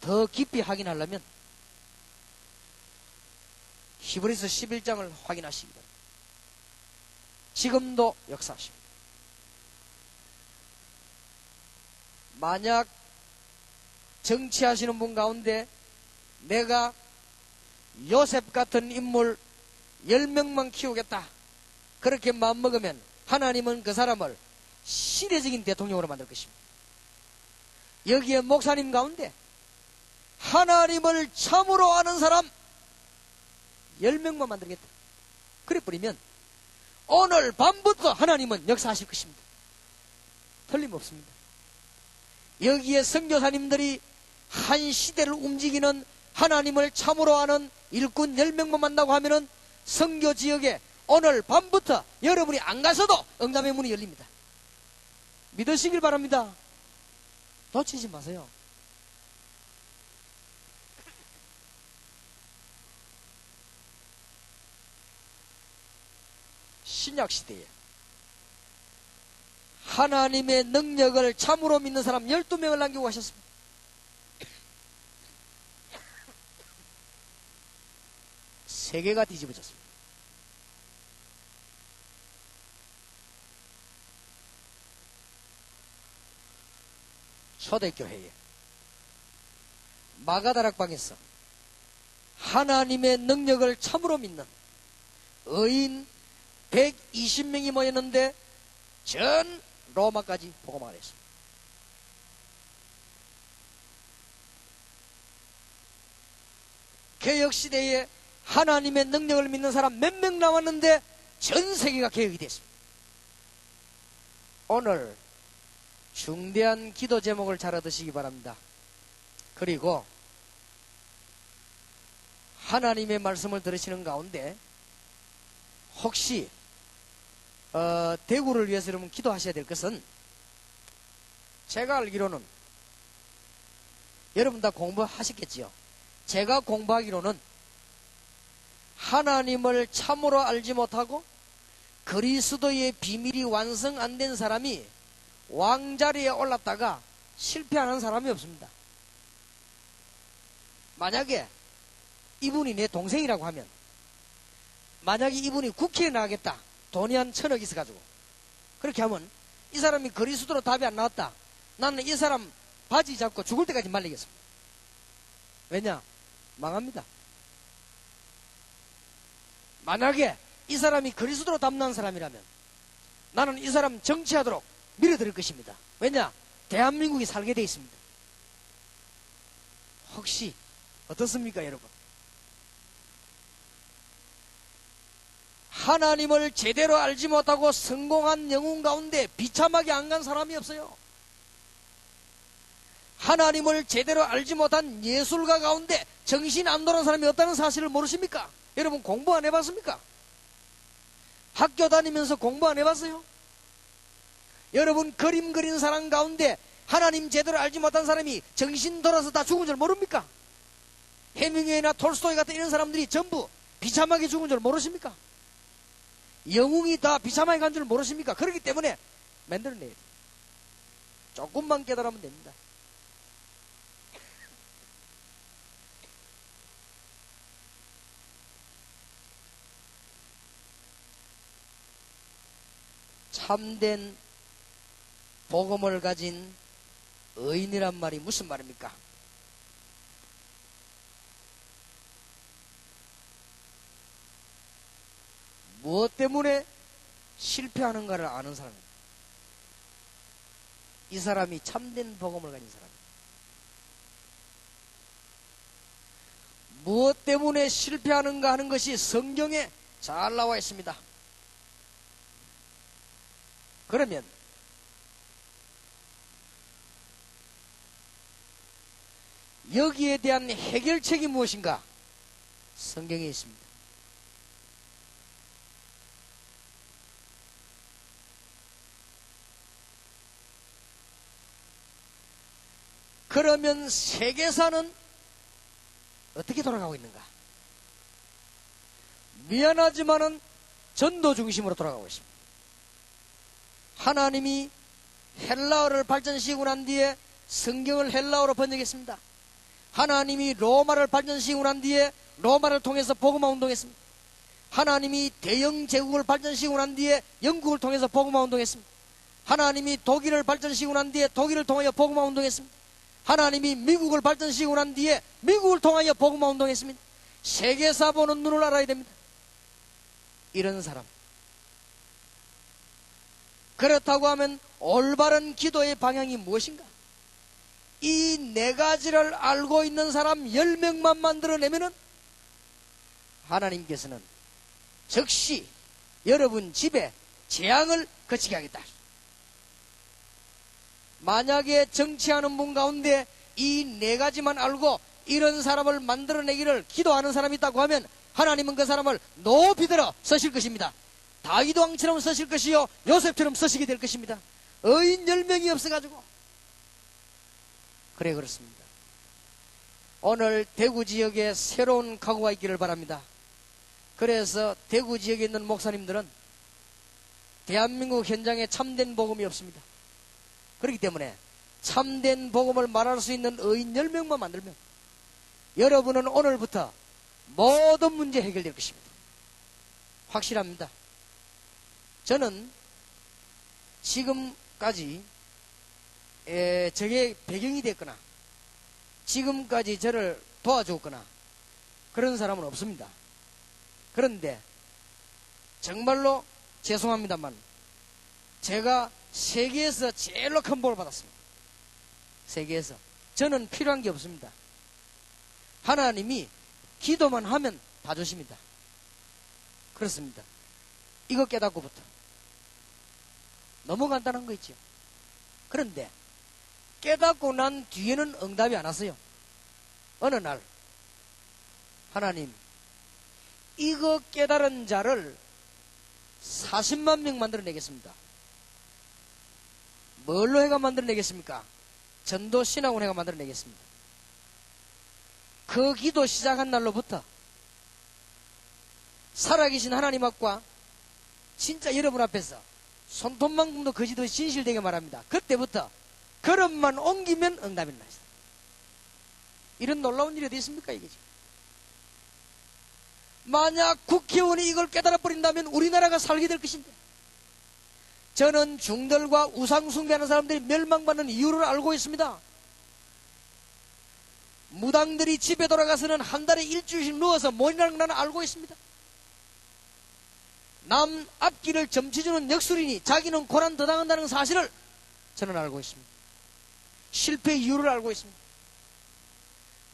더 깊이 확인하려면 히브리서 11장을 확인하시기 바랍니다. 지금도 역사하십니다. 만약 정치하시는 분 가운데 내가 요셉 같은 인물 10명만 키우겠다 그렇게 마음먹으면 하나님은 그 사람을 시대적인 대통령으로 만들 것입니다. 여기에 목사님 가운데 하나님을 참으로 아는 사람 10명만 만들겠다 그래 버리면 오늘 밤부터 하나님은 역사하실 것입니다. 틀림없습니다. 여기에 선교사님들이 한 시대를 움직이는 하나님을 참으로 아는 일꾼 10명만 만나고 하면은 선교 지역에 오늘 밤부터 여러분이 안 가서도 응답의 문이 열립니다. 믿으시길 바랍니다. 놓치지 마세요. 신약시대에 하나님의 능력을 참으로 믿는 사람 12명을 남기고 가셨습니다. 세계가 뒤집어졌습니다. 초대교회에 마가다락방에서 하나님의 능력을 참으로 믿는 의인 120명이 모였는데 전 로마까지 복음을 했습니다. 개혁시대에 하나님의 능력을 믿는 사람 몇 명 나왔는데 전 세계가 개혁이 됐습니다. 오늘 중대한 기도 제목을 잘 얻으시기 바랍니다. 그리고 하나님의 말씀을 들으시는 가운데 혹시 대구를 위해서 여러분 기도하셔야 될 것은 제가 알기로는 여러분 다 공부하셨겠지요. 제가 공부하기로는 하나님을 참으로 알지 못하고 그리스도의 비밀이 완성 안 된 사람이 왕자리에 올랐다가 실패하는 사람이 없습니다. 만약에 이분이 내 동생이라고 하면, 만약에 이분이 국회에 나가겠다, 돈이 한 1,000억 있어가지고 그렇게 하면 이 사람이 그리스도로 답이 안 나왔다, 나는 이 사람 바지 잡고 죽을 때까지 말리겠습니다. 왜냐? 망합니다. 만약에 이 사람이 그리스도로 답난 사람이라면 나는 이 사람 정치하도록 밀어드릴 것입니다. 왜냐? 대한민국이 살게 돼 있습니다. 혹시 어떻습니까, 여러분? 하나님을 제대로 알지 못하고 성공한 영혼 가운데 비참하게 안 간 사람이 없어요. 하나님을 제대로 알지 못한 예술가 가운데 정신 안 돌아온 사람이 없다는 사실을 모르십니까? 여러분 공부 안 해봤습니까? 학교 다니면서 공부 안 해봤어요? 여러분 그림 그린 사람 가운데 하나님 제대로 알지 못한 사람이 정신 돌아서 다 죽은 줄 모릅니까? 해밍웨이나 톨스토이 같은 이런 사람들이 전부 비참하게 죽은 줄 모르십니까? 영웅이 다 비참하게 간 줄 모르십니까? 그렇기 때문에 만들어내야 돼요. 조금만 깨달으면 됩니다. 참된 복음을 가진 의인이란 말이 무슨 말입니까? 무엇 때문에 실패하는가를 아는 사람입니다. 이 사람이 참된 복음을 가진 사람입니다. 무엇 때문에 실패하는가 하는 것이 성경에 잘 나와 있습니다. 그러면 여기에 대한 해결책이 무엇인가? 성경에 있습니다. 그러면 세계사는 어떻게 돌아가고 있는가? 미안하지만은 전도 중심으로 돌아가고 있습니다. 하나님이 헬라어를 발전시키고 난 뒤에 성경을 헬라어로 번역했습니다. 하나님이 로마를 발전시키고 난 뒤에 로마를 통해서 복음화 운동했습니다. 하나님이 대영 제국을 발전시키고 난 뒤에 영국을 통해서 복음화 운동했습니다. 하나님이 독일을 발전시키고 난 뒤에 독일을 통하여 복음화 운동했습니다. 하나님이 미국을 발전시키고 난 뒤에 미국을 통하여 복음화 운동했습니다. 세계사 보는 눈을 알아야 됩니다. 이런 사람. 그렇다고 하면 올바른 기도의 방향이 무엇인가? 이 네 가지를 알고 있는 사람 10명만 만들어내면은 하나님께서는 즉시 여러분 집에 재앙을 거치게 하겠다. 만약에 정치하는 분 가운데 이 네 가지만 알고 이런 사람을 만들어내기를 기도하는 사람이 있다고 하면 하나님은 그 사람을 높이 들어 쓰실 것입니다. 다윗 왕처럼 쓰실 것이요 요셉처럼 쓰시게 될 것입니다. 의인 10명이 없어가지고. 그래 그렇습니다. 오늘 대구 지역에 새로운 각오가 있기를 바랍니다. 그래서 대구 지역에 있는 목사님들은 대한민국 현장에 참된 복음이 없습니다. 그렇기 때문에 참된 복음을 말할 수 있는 의인 10명만 만들면 여러분은 오늘부터 모든 문제 해결될 것입니다. 확실합니다. 저는 지금까지 저게 배경이 됐거나 지금까지 저를 도와줬거나 그런 사람은 없습니다. 그런데 정말로 죄송합니다만 제가 세계에서 제일로 큰 복을 받았습니다. 세계에서. 저는 필요한 게 없습니다. 하나님이 기도만 하면 다 주십니다. 그렇습니다. 이거 깨닫고부터. 너무 간단한 거 있죠. 그런데 깨닫고 난 뒤에는 응답이 안 왔어요. 어느 날 하나님 이거 깨달은 자를 40만 명 만들어내겠습니다. 뭘로 해가 만들어내겠습니까? 전도신앙으로 해가 만들어내겠습니다. 그 기도 시작한 날로부터 살아계신 하나님 앞과 진짜 여러분 앞에서 손톱만큼도 거짓없이 진실되게 말합니다. 그때부터 걸음만 옮기면 응답이 나시다. 이런 놀라운 일이 어디 있습니까? 이게 지금. 만약 국회의원이 이걸 깨달아 버린다면 우리나라가 살게 될 것인데, 저는 중들과 우상숭배하는 사람들이 멸망받는 이유를 알고 있습니다. 무당들이 집에 돌아가서는 한 달에 일주일씩 누워서 모이라는 걸 나는 알고 있습니다. 남 앞길을 점치주는 역술이니 자기는 고난 더 당한다는 사실을 저는 알고 있습니다. 실패의 이유를 알고 있습니다.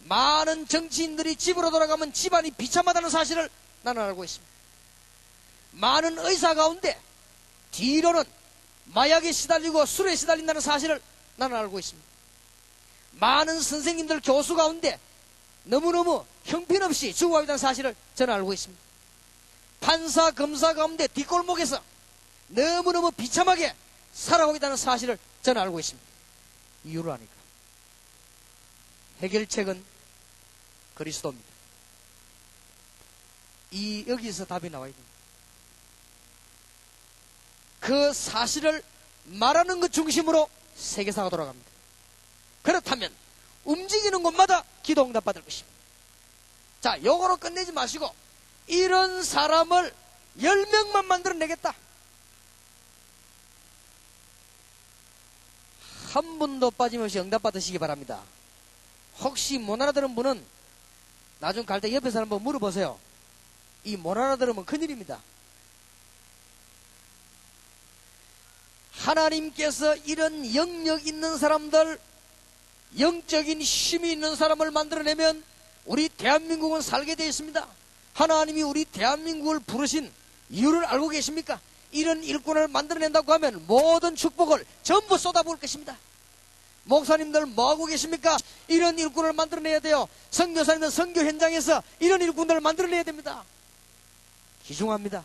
많은 정치인들이 집으로 돌아가면 집안이 비참하다는 사실을 나는 알고 있습니다. 많은 의사 가운데 뒤로는 마약에 시달리고 술에 시달린다는 사실을 나는 알고 있습니다. 많은 선생님들 교수 가운데 너무너무 형편없이 죽어가고 있다는 사실을 저는 알고 있습니다. 판사 검사 가운데 뒷골목에서 너무너무 비참하게 살아가고 있다는 사실을 저는 알고 있습니다. 이유를 아니까. 해결책은 그리스도입니다. 여기서 답이 나와야 됩니다. 그 사실을 말하는 것 중심으로 세계사가 돌아갑니다. 그렇다면 움직이는 곳마다 기도 응답 받을 것입니다. 자, 요거로 끝내지 마시고 이런 사람을 10명만 만들어내겠다. 한 분도 빠짐없이 응답 받으시기 바랍니다. 혹시 못 알아들은 분은 나중 갈 때 옆에 사람 한번 물어보세요. 이 못 알아들으면 큰일입니다. 하나님께서 이런 영역 있는 사람들, 영적인 힘이 있는 사람을 만들어내면 우리 대한민국은 살게 되어 있습니다. 하나님이 우리 대한민국을 부르신 이유를 알고 계십니까? 이런 일꾼을 만들어낸다고 하면 모든 축복을 전부 쏟아부을 것입니다. 목사님들 뭐하고 계십니까? 이런 일꾼을 만들어내야 돼요. 선교사님들 선교 현장에서 이런 일꾼들을 만들어내야 됩니다. 귀중합니다.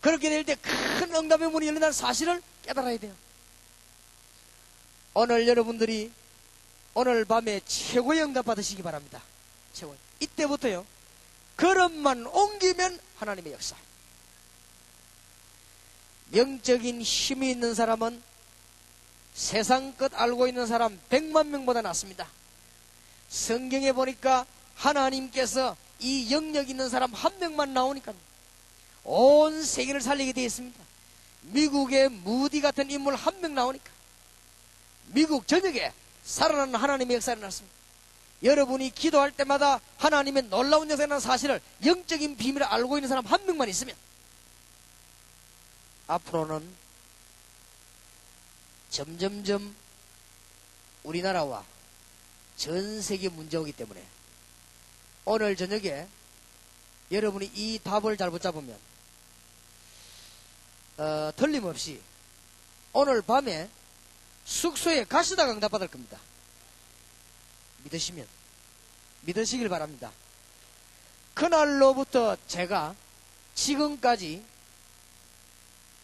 그렇게 될 때 큰 응답의 문이 열린다는 사실을 깨달아야 돼요. 오늘 여러분들이 오늘 밤에 최고의 응답 받으시기 바랍니다. 최고. 이때부터요, 걸음만 옮기면 하나님의 역사. 영적인 힘이 있는 사람은 세상 끝 알고 있는 사람 100만 명보다 낫습니다. 성경에 보니까 하나님께서 이 영역 있는 사람 한 명만 나오니까 온 세계를 살리게 되어 있습니다. 미국의 무디 같은 인물 한 명 나오니까 미국 전역에 살아나는 하나님의 역사가 났습니다. 여러분이 기도할 때마다 하나님의 놀라운 역사가 나는 사실을, 영적인 비밀을 알고 있는 사람 한 명만 있으면 앞으로는 점점점 우리나라와 전 세계 문제가 오기 때문에 오늘 저녁에 여러분이 이 답을 잘 붙잡으면 틀림없이 오늘 밤에 숙소에 가시다가 응답받을 겁니다. 믿으시길 바랍니다. 그날로부터 제가 지금까지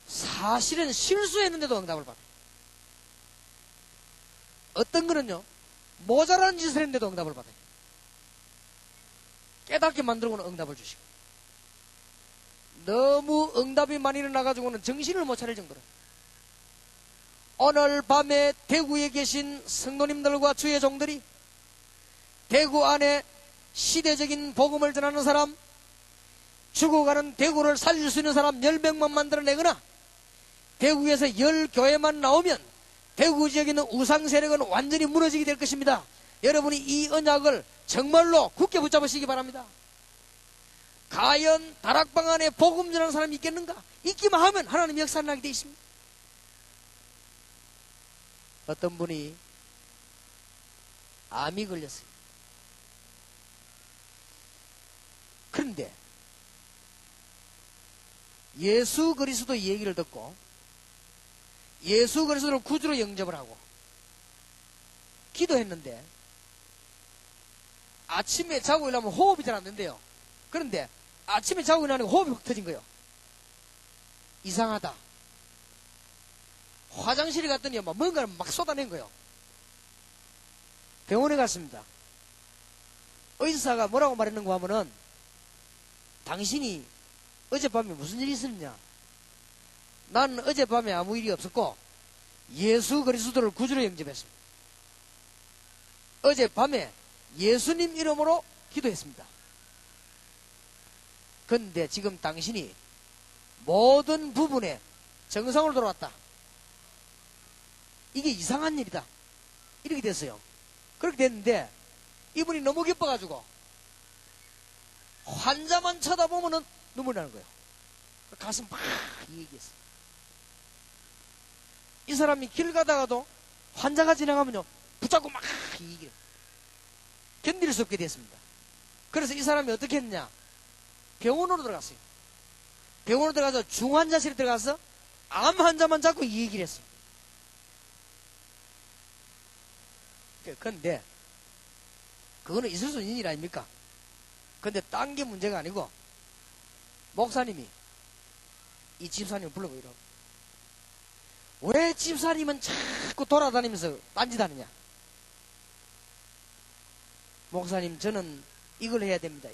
사실은 실수했는데도 응답을 받아요. 어떤 거는요, 모자란 짓을 했는데도 응답을 받아요. 깨닫게 만들고는 응답을 주시고, 너무 응답이 많이 일어나가지고는 정신을 못 차릴 정도로 오늘 밤에 대구에 계신 성도님들과 주의 종들이 대구 안에 시대적인 복음을 전하는 사람, 죽어가는 대구를 살릴 수 있는 사람 10명만 만들어내거나 대구에서 10교회만 나오면 대구 지역에 있는 우상 세력은 완전히 무너지게 될 것입니다. 여러분이 이 언약을 정말로 굳게 붙잡으시기 바랍니다. 과연 다락방 안에 복음 전하는 사람이 있겠는가? 있기만 하면 하나님 역사를 하게 되어 있습니다. 어떤 분이 암이 걸렸어요. 그런데 예수 그리스도 얘기를 듣고 예수 그리스도를 구주로 영접을 하고 기도했는데 아침에 자고 일어나면 호흡이 잘 안 된대요. 그런데 아침에 자고 일어나니까 호흡이 확 터진 거예요. 이상하다. 화장실에 갔더니 뭔가를 막 쏟아낸 거예요. 병원에 갔습니다. 의사가 뭐라고 말했는가 하면은, 당신이 어젯밤에 무슨 일이 있었냐? 나는 어젯밤에 아무 일이 없었고 예수 그리스도를 구주로 영접했습니다. 어젯밤에 예수님 이름으로 기도했습니다. 그런데 지금 당신이 모든 부분에 정상으로 돌아왔다. 이게 이상한 일이다. 이렇게 됐어요. 그렇게 됐는데 이분이 너무 기뻐가지고 환자만 쳐다보면은 눈물 나는 거예요. 가슴 막 얘기했어. 이 사람이 길 가다가도 환자가 지나가면요 붙잡고 막 얘기해요. 견딜 수 없게 됐습니다. 그래서 이 사람이 어떻게 했냐? 병원으로 들어갔어요. 병원으로 들어가서 중환자실에 들어가서 암 환자만 잡고 이 얘기를 했어요. 그런데 그거는 있을 수 있는 일 아닙니까? 근데 딴 게 문제가 아니고 목사님이 이 집사님을 불러고 이러고, 왜 집사님은 자꾸 돌아다니면서 딴짓하느냐? 목사님, 저는 이걸 해야 됩니다.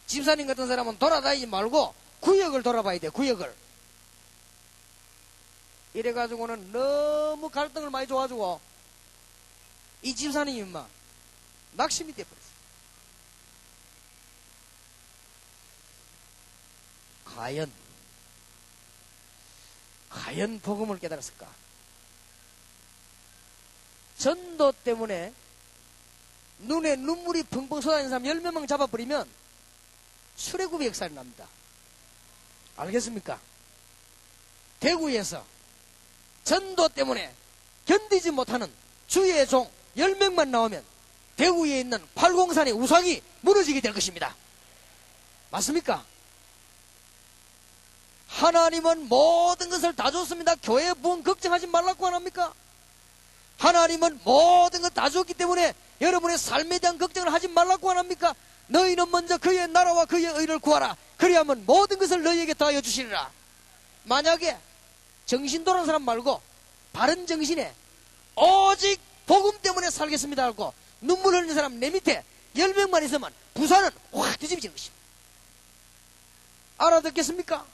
집사님 같은 사람은 돌아다니지 말고 구역을 돌아봐야 돼. 구역을. 이래가지고는 너무 갈등을 많이 줘가지고 이 집사님이 막 낙심이 돼버렸어. 과연 복음을 깨달았을까? 전도 때문에 눈에 눈물이 펑펑 쏟아지는 사람 10명 잡아버리면 수레굽의 역사가 납니다. 알겠습니까? 대구에서 전도 때문에 견디지 못하는 주의 종 10명만 나오면 대구에 있는 팔공산의 우상이 무너지게 될 것입니다. 맞습니까? 하나님은 모든 것을 다 줬습니다. 교회 부흥 걱정하지 말라고 안 합니까? 하나님은 모든 것 다 줬기 때문에 여러분의 삶에 대한 걱정을 하지 말라고 안 합니까? 너희는 먼저 그의 나라와 그의 의를 구하라. 그리하면 모든 것을 너희에게 더하여 주시리라. 만약에 정신 돌아온 사람 말고 바른 정신에 오직 복음 때문에 살겠습니다 하고 눈물 흘리는 사람 내 밑에 10명만 있으면 부산은 확 뒤집어지는 것입니다. 알아듣겠습니까?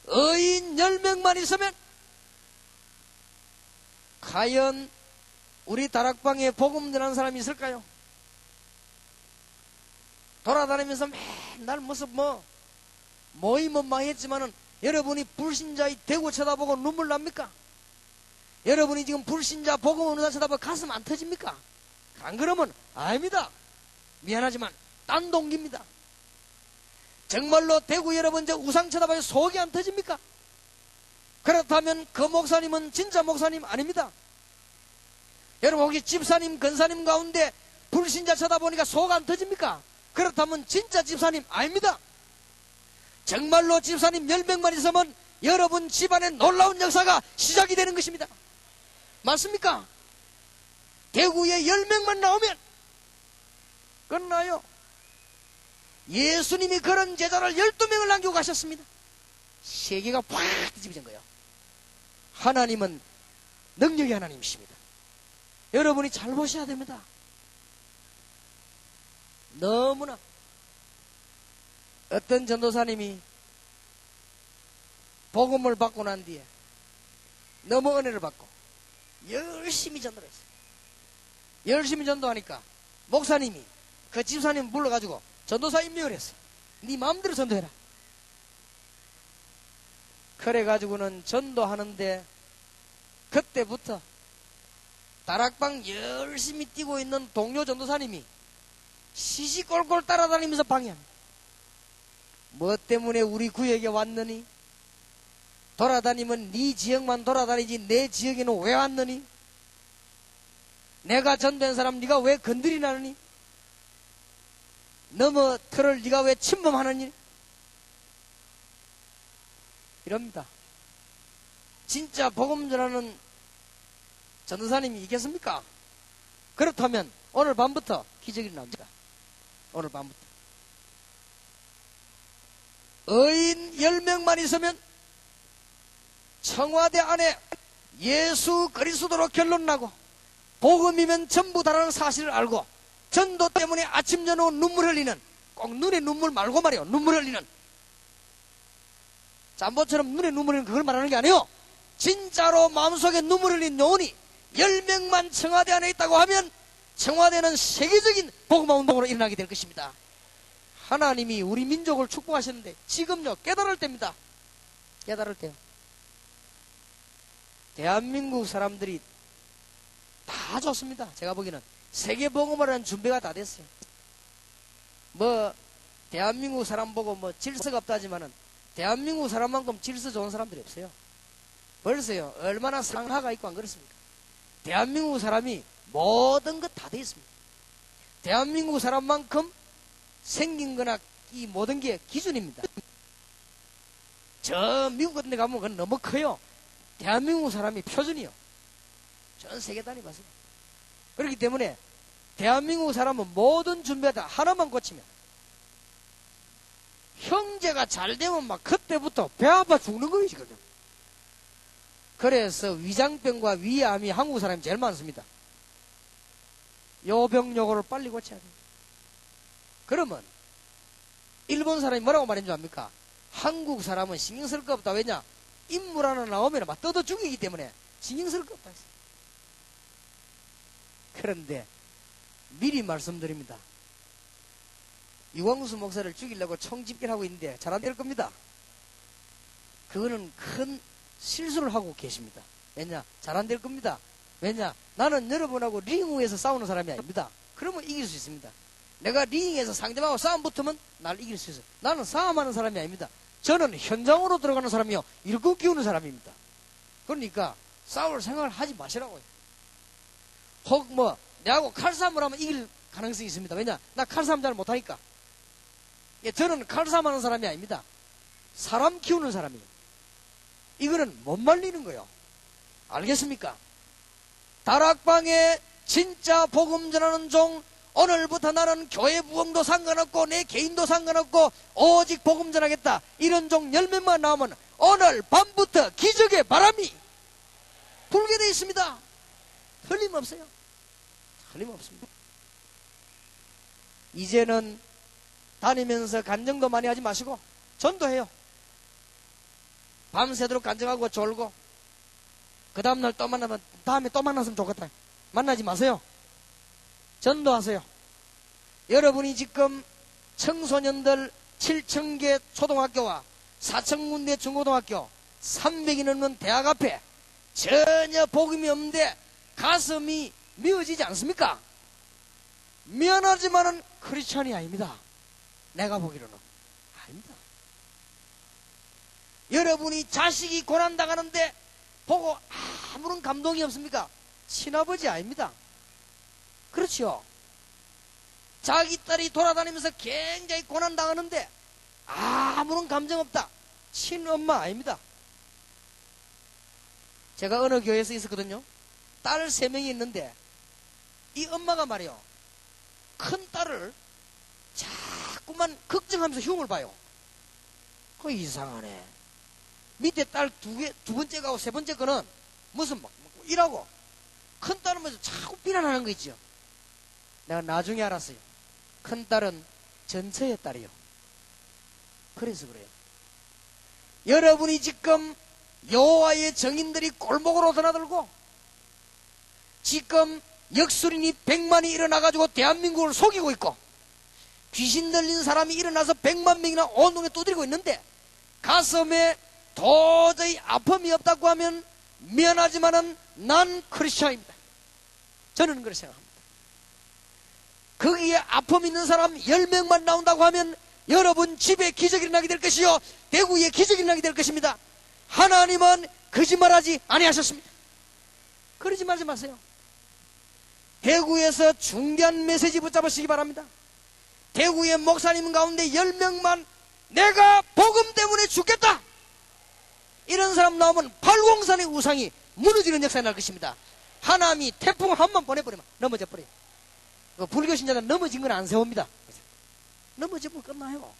의인 10명만 있으면 과연 우리 다락방에 복음 전하는 사람이 있을까요? 돌아다니면서 맨날 무슨 모임은 망했지만은 여러분이 불신자의 대구 쳐다보고 눈물 납니까? 여러분이 지금 불신자 복음 없는 사람 쳐다보고 가슴 안 터집니까? 안 그러면 아닙니다. 미안하지만 딴 동기입니다. 정말로 대구 여러분 저 우상 쳐다봐서 속이 안 터집니까? 그렇다면 그 목사님은 진짜 목사님 아닙니다. 여러분 혹시 집사님 권사님 가운데 불신자 쳐다보니까 속 안 터집니까? 그렇다면 진짜 집사님 아닙니다. 정말로 집사님 10명만 있으면 여러분 집안에 놀라운 역사가 시작이 되는 것입니다. 맞습니까? 대구에 10명만 나오면 끝나요. 예수님이 그런 제자를 12명을 남기고 가셨습니다. 세계가 팍 뒤집어진 거예요. 하나님은 능력의 하나님이십니다. 여러분이 잘 보셔야 됩니다. 너무나 어떤 전도사님이 복음을 받고 난 뒤에 너무 은혜를 받고 열심히 전도를 했어요. 열심히 전도하니까 목사님이 그 집사님 불러가지고 전도사 임명을 했어요. 네 마음대로 전도해라. 그래가지고는 전도하는데 그때부터 다락방 열심히 뛰고 있는 동료 전도사님이 시시콜콜 따라다니면서 방해합니다. 뭐 때문에 우리 구역에 왔느니? 돌아다니면 네 지역만 돌아다니지 내 지역에는 왜 왔느니? 내가 전도한 사람 네가 왜 건드리나니? 너머 틀을 네가 왜 침범하느니? 이럽니다. 진짜 복음 전하는 전도사님이 있겠습니까? 그렇다면 오늘 밤부터 기적이 나옵니다. 오늘 밤부터 의인 10명만 있으면 청와대 안에 예수 그리스도로 결론나고 복음이면 전부 다라는 사실을 알고 전도 때문에 아침 저녁 눈물 흘리는, 꼭 눈에 눈물 말고 말이요, 눈물 흘리는, 잠보처럼 눈에 눈물 흘리는 그걸 말하는 게 아니에요. 진짜로 마음속에 눈물 흘린 요원이 10명만 청와대 안에 있다고 하면 청와대는 세계적인 복음운동으로 일어나게 될 것입니다. 하나님이 우리 민족을 축복하시는데 지금요 깨달을 때입니다. 깨달을 때요. 대한민국 사람들이 다 좋습니다. 제가 보기에는 세계 복음을 하는 준비가 다 됐어요. 뭐 대한민국 사람 보고 뭐 질서가 없다지만은 대한민국 사람만큼 질서 좋은 사람들이 없어요. 벌써요 얼마나 상하가 있고 안 그렇습니까? 대한민국 사람이 모든 것 다 돼 있습니다. 대한민국 사람만큼 생긴 거나 이 모든 게 기준입니다. 저 미국 같은 데 가면 그건 너무 커요. 대한민국 사람이 표준이요. 전 세계 다니봤어요. 그렇기 때문에 대한민국 사람은 모든 준비하다 하나만 고치면, 형제가 잘 되면 막 그때부터 배 아파 죽는 거예요 지금. 그래서 위장병과 위암이 한국 사람이 제일 많습니다. 요 병 요거를 빨리 고쳐야 돼요. 그러면 일본 사람이 뭐라고 말한 줄 압니까? 한국 사람은 신경 쓸 거 없다. 왜냐? 인물 하나 나오면 막 떠도 죽이기 때문에 신경 쓸 거 없다 했어요. 그런데 미리 말씀드립니다. 유광수 목사를 죽이려고 총집기를 하고 있는데 잘 안 될 겁니다. 그거는 큰 실수를 하고 계십니다. 왜냐? 잘 안 될 겁니다. 왜냐? 나는 여러분하고 링 위에서 싸우는 사람이 아닙니다. 그러면 이길 수 있습니다. 내가 링에서 상대방하고 싸움 붙으면 날 이길 수 있어요. 나는 싸움하는 사람이 아닙니다. 저는 현장으로 들어가는 사람이요, 일꾼 키우는 사람입니다. 그러니까 싸울 생각을 하지 마시라고요. 혹 뭐 내하고 칼싸움을 하면 이길 가능성이 있습니다. 왜냐? 나 칼싸움 잘 못하니까. 예, 저는 칼싸움 하는 사람이 아닙니다. 사람 키우는 사람이에요. 이거는 못 말리는 거예요. 알겠습니까? 다락방에 진짜 복음 전하는 종, 오늘부터 나는 교회 부흥도 상관없고 내 개인도 상관없고 오직 복음 전하겠다, 이런 종 10명만 나오면 오늘 밤부터 기적의 바람이 불게 되어 있습니다. 틀림없어요. 틀림없습니다. 이제는 다니면서 간증도 많이 하지 마시고 전도해요. 밤새도록 간증하고 졸고 그 다음날 또 만나면 다음에 또 만났으면 좋겠다. 만나지 마세요. 전도하세요. 여러분이 지금 청소년들 7,000개 초등학교와 4,000군데 중고등학교 300이 넘는 대학 앞에 전혀 복음이 없는데 가슴이 미어지지 않습니까? 미안하지만은 크리스찬이 아닙니다. 내가 보기로는 아닙니다. 여러분이 자식이 고난당하는데 보고 아무런 감동이 없습니까? 친아버지 아닙니다. 그렇죠? 자기 딸이 돌아다니면서 굉장히 고난당하는데 아무런 감정 없다. 친엄마 아닙니다. 제가 어느 교회에서 있었거든요. 딸 3명이 있는데 이 엄마가 말이요, 큰 딸을 자꾸만 걱정하면서 흉을 봐요. 그 이상하네. 밑에 딸 두 번째 가고 세 번째 거는 무슨 막 일하고, 큰 딸은 뭐 자꾸 비난하는 거 있죠. 내가 나중에 알았어요. 큰 딸은 전처의 딸이요. 그래서 그래요. 여러분이 지금 여호와의 정인들이 골목으로 드나들고 지금 역술인이 100만이 일어나가지고 대한민국을 속이고 있고 귀신 들린 사람이 일어나서 100만 명이나 온동에 두드리고 있는데 가슴에 도저히 아픔이 없다고 하면 미안하지만은 난 크리스찬입니다. 저는 그렇게 생각합니다. 거기에 아픔 있는 사람 10명만 나온다고 하면 여러분 집에 기적이 일어나게 될 것이요, 대구에 기적이 일어나게 될 것입니다. 하나님은 거짓말하지 아니하셨습니다. 그러지 말지 마세요. 대구에서 중대한 메시지 붙잡으시기 바랍니다. 대구의 목사님 가운데 10명만 내가 복음 때문에 죽겠다, 이런 사람 나오면 팔공산의 우상이 무너지는 역사가 날 것입니다. 하나님이 태풍 한 번 보내버리면 넘어져 버려요. 불교 신자는 넘어진 건 안 세웁니다. 넘어지면 끝나요.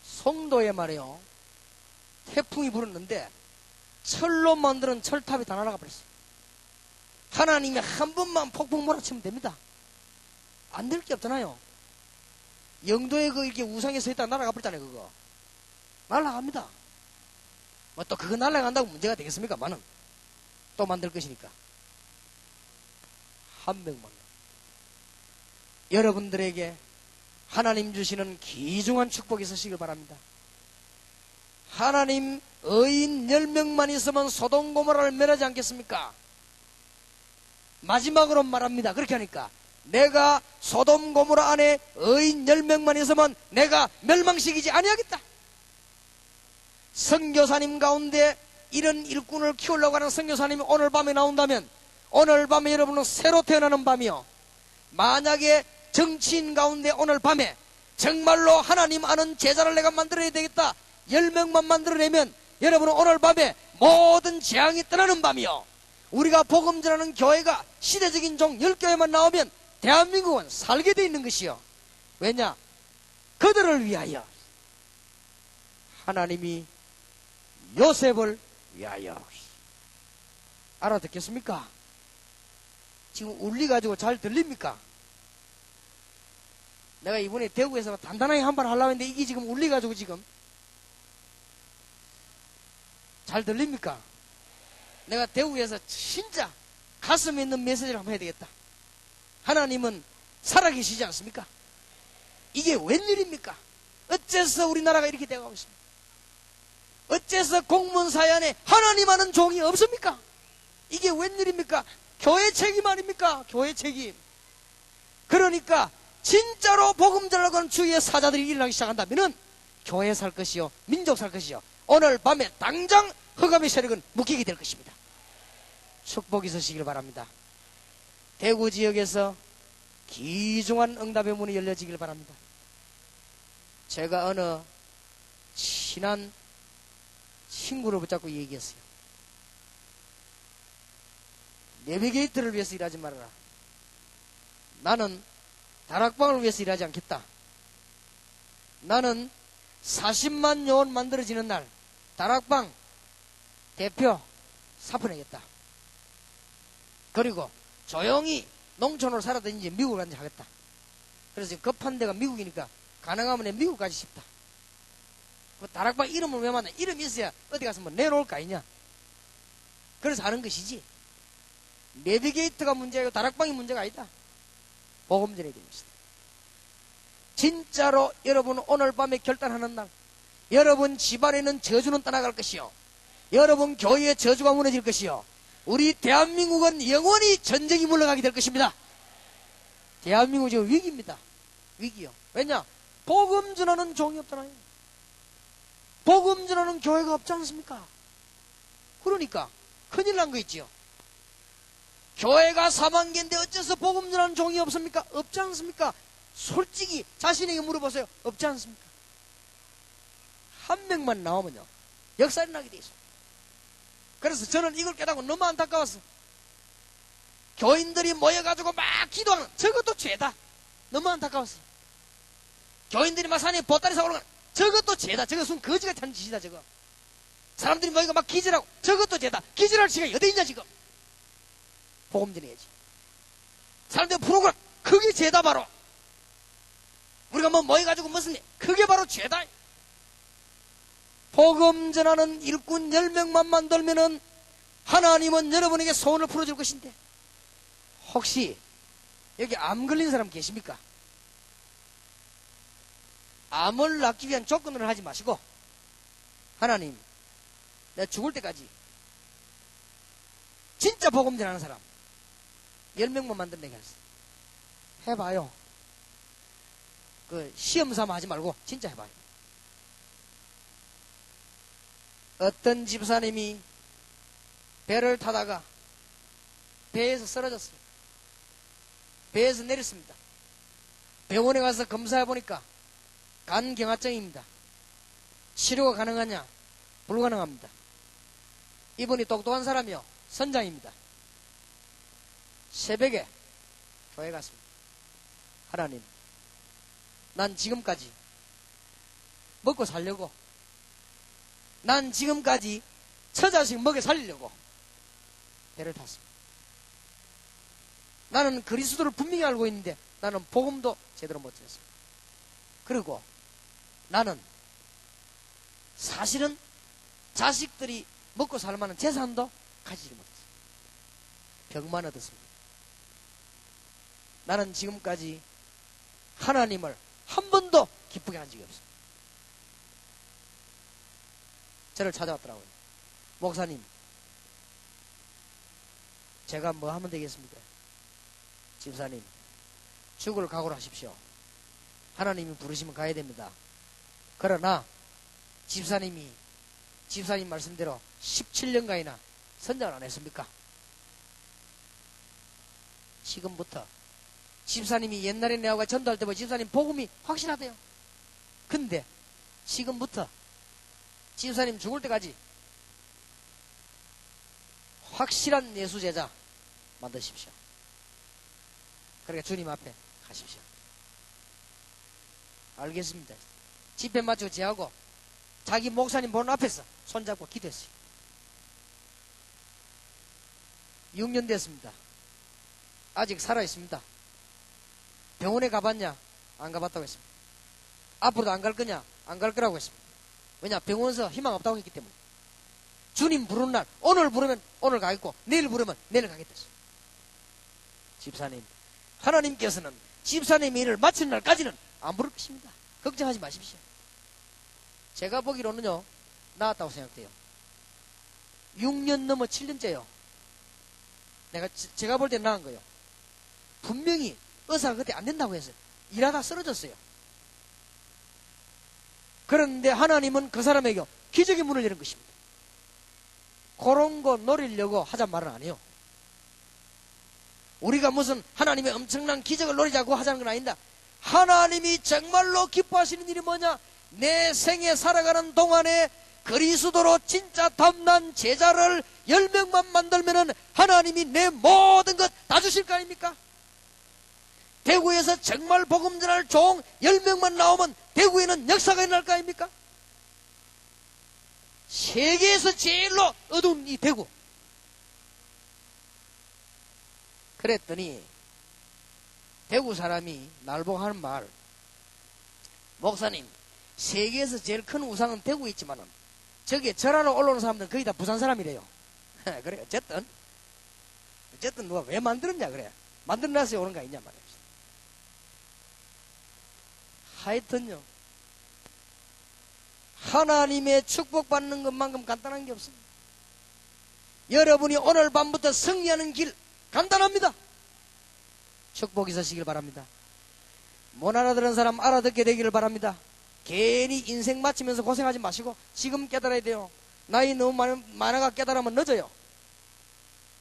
송도에 말이에요, 태풍이 불었는데 철로 만드는 철탑이 다 날아가 버렸어요. 하나님이 한 번만 폭풍 몰아치면 됩니다. 안 될 게 없잖아요. 영도에 그 이렇게 우상에 서 있다 날아가 버렸잖아요. 그거 날아갑니다. 뭐 또 그거 날아간다고 문제가 되겠습니까? 많은 또 만들 것이니까. 한 명만. 여러분들에게 하나님 주시는 귀중한 축복이 있으시길 바랍니다. 하나님 의인 10명만 있으면 소돔 고모라를 멸하지 않겠습니까? 마지막으로 말합니다. 그렇게 하니까 내가 소돔 고모라 안에 의인 10명만 있으면 내가 멸망시키지 아니하겠다. 선교사님 가운데 이런 일꾼을 키우려고 하는 선교사님이 오늘 밤에 나온다면 오늘 밤에 여러분은 새로 태어나는 밤이요. 만약에 정치인 가운데 오늘 밤에 정말로 하나님 아는 제자를 내가 만들어야 되겠다. 10명만 만들어내면 여러분은 오늘 밤에 모든 재앙이 떠나는 밤이요. 우리가 복음 전하는 교회가 시대적인 종 10교회만 나오면 대한민국은 살게 돼 있는 것이요. 왜냐? 그들을 위하여 하나님이 요셉을 위하여. 알아듣겠습니까? 지금 울리가지고 잘 들립니까? 내가 이번에 대구에서 단단하게 한 번 하려고 했는데 이게 지금 울리가지고 지금 잘 들립니까? 내가 대구에서 진짜 가슴에 있는 메시지를 한번 해야 되겠다. 하나님은 살아계시지 않습니까? 이게 웬일입니까? 어째서 우리나라가 이렇게 되어가고 있습니까? 어째서 공무원사회 안에 하나님 하는 종이 없습니까? 이게 웬일입니까? 교회 책임 아닙니까? 교회 책임. 그러니까 진짜로 복음 전하고 하는 주위의 사자들이 일어나기 시작한다면은 교회 살 것이요, 민족 살 것이요. 오늘 밤에 당장 흑암의 세력은 묶이게 될 것입니다. 축복이 있으시길 바랍니다. 대구 지역에서 귀중한 응답의 문이 열려지길 바랍니다. 제가 어느 친한 친구를 붙잡고 얘기했어요. 내비게이터를 위해서 일하지 말아라. 나는 다락방을 위해서 일하지 않겠다. 나는 40만 요원 만들어지는 날 다락방 대표 사표내겠다. 그리고 조용히 농촌으로 살아다니지 미국을 간지 하겠다. 그래서 급한 데가 미국이니까 가능하면 내 미국까지 싶다. 그 다락방 이름을 왜 만나? 이름이 있어야 어디 가서 뭐 내놓을 거 아니냐. 그래서 하는 것이지. 내비게이터가 문제고 다락방이 문제가 아니다. 복음 전해야 됩니다. 진짜로 여러분 오늘 밤에 결단하는 날, 여러분 집안에는 저주는 떠나갈 것이요, 여러분 교회의 저주가 무너질 것이요, 우리 대한민국은 영원히 전쟁이 물러가게 될 것입니다. 대한민국 지금 위기입니다. 위기요. 왜냐? 복음 전하는 종이 없잖아요. 복음 전하는 교회가 없지 않습니까? 그러니까 큰일 난 거 있지요. 교회가 4만 개인데 어째서 복음 전하는 종이 없습니까? 없지 않습니까? 솔직히 자신에게 물어보세요. 없지 않습니까? 한 명만 나오면요 역사 일어나게 돼 있어요. 그래서 저는 이걸 깨닫고 너무 안타까웠어. 교인들이 모여가지고 막 기도하는 저것도 죄다. 너무 안타까웠어. 교인들이 막 산에 보따리 사오는 건 저것도 죄다. 저것은 거지같이 하는 짓이다. 저거 사람들이 모이고 막 기절하고 저것도 죄다. 기절할 시간이 어디 있냐 지금. 복음 전해야지. 사람들 프로그램 그게 죄다. 바로 우리가 뭐 모여가지고 무슨 그게 바로 죄다. 복음 전하는 일꾼 10명만 만들면은 하나님은 여러분에게 소원을 풀어줄 것인데, 혹시 여기 암 걸린 사람 계십니까? 암을 낫기 위한 조건을 하지 마시고, 하나님 내가 죽을 때까지 진짜 복음 전하는 사람 10명만 만들내게 하세요. 해봐요. 그 시험 삼아 하지 말고 진짜 해봐요. 어떤 집사님이 배를 타다가 배에서 쓰러졌어요. 배에서 내렸습니다. 병원에 가서 검사해 보니까 간경화증입니다. 치료가 가능하냐? 불가능합니다. 이분이 똑똑한 사람이요, 선장입니다. 새벽에 교회 갔습니다. 하나님, 난 지금까지 먹고 살려고, 난 지금까지 처자식 먹여 살리려고 배를 탔습니다. 나는 그리스도를 분명히 알고 있는데 나는 복음도 제대로 못 들었습니다. 그리고 나는 사실은 자식들이 먹고 살만한 재산도 가지지 못했습니다. 벽만 얻었습니다. 나는 지금까지 하나님을 한 번도 기쁘게 한 적이 없습니다. 저를 찾아왔더라고요. 목사님, 제가 뭐 하면 되겠습니까? 집사님, 죽을 각오를 하십시오. 하나님이 부르시면 가야 됩니다. 그러나 집사님 말씀대로 17년간이나 선장을 안 했습니까? 지금부터 집사님이 옛날에 내가 전도할 때 보면 집사님 복음이 확실하대요. 근데 지금부터 집사님 죽을 때까지 확실한 예수제자 만드십시오. 그러니까 주님 앞에 가십시오. 알겠습니다. 집회 마치고 제하고 자기 목사님 보는 앞에서 손잡고 기도했어요. 6년 됐습니다. 아직 살아있습니다. 병원에 가봤냐? 안 가봤다고 했습니다. 앞으로도 안 갈 거냐? 안 갈 거라고 했습니다. 왜냐? 병원에서 희망 없다고 했기 때문에. 주님 부르는 날, 오늘 부르면 오늘 가겠고 내일 부르면 내일 가겠다 했어요. 집사님, 하나님께서는 집사님의 일을 마치는 날까지는 안 부를 것입니다. 걱정하지 마십시오. 제가 보기로는요, 나았다고 생각돼요. 6년 넘어 7년째요. 제가 볼 때 나은 거예요. 분명히 의사가 그때 안 된다고 했어요. 일하다 쓰러졌어요. 그런데 하나님은 그 사람에게 기적의 문을 여는 것입니다. 그런 거 노리려고 하자는 말은 아니에요. 우리가 무슨 하나님의 엄청난 기적을 노리자고 하자는 건 아닙니다. 하나님이 정말로 기뻐하시는 일이 뭐냐? 내 생에 살아가는 동안에 그리스도로 진짜 담난 제자를 10명만 만들면은 하나님이 내 모든 것 다 주실 거 아닙니까? 대구에서 정말 복음 전할 종 10명만 나오면 대구에는 역사가 일어날 거 아닙니까? 세계에서 제일로 어두운 이 대구. 그랬더니 대구 사람이 날 보고 하는 말, 목사님, 세계에서 제일 큰 우상은 대구에 있지만은 저기에 절하러 올라오는 사람들은 거의 다 부산 사람이래요. 그래, 어쨌든 누가 왜 만들었냐 그래. 만들어놨어야 오는 거 아니냐 말이야. 하여튼요, 하나님의 축복받는 것만큼 간단한 게 없습니다. 여러분이 오늘 밤부터 승리하는 길 간단합니다. 축복이 있으시길 바랍니다. 못 알아들은 사람 알아듣게 되기를 바랍니다. 괜히 인생 마치면서 고생하지 마시고 지금 깨달아야 돼요. 나이 너무 많아가 깨달으면 늦어요.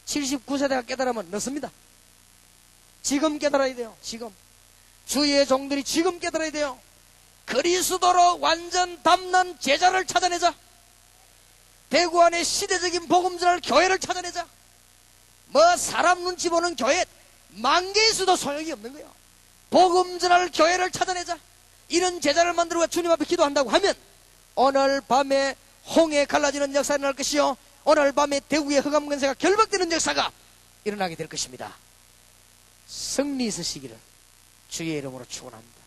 79세대가 깨달으면 늦습니다. 지금 깨달아야 돼요. 지금 주의 종들이 지금 깨달아야 돼요. 그리스도로 완전 담난 제자를 찾아내자. 대구 안에 시대적인 복음 전할 교회를 찾아내자. 뭐 사람 눈치 보는 교회 만 개 있어도 소용이 없는 거예요. 복음 전할 교회를 찾아내자. 이런 제자를 만들고 주님 앞에 기도한다고 하면 오늘 밤에 홍해 갈라지는 역사가 일어날 것이요, 오늘 밤에 대구의 흑암 근세가 결박되는 역사가 일어나게 될 것입니다. 승리 있으시기를 주의 이름으로 축원합니다.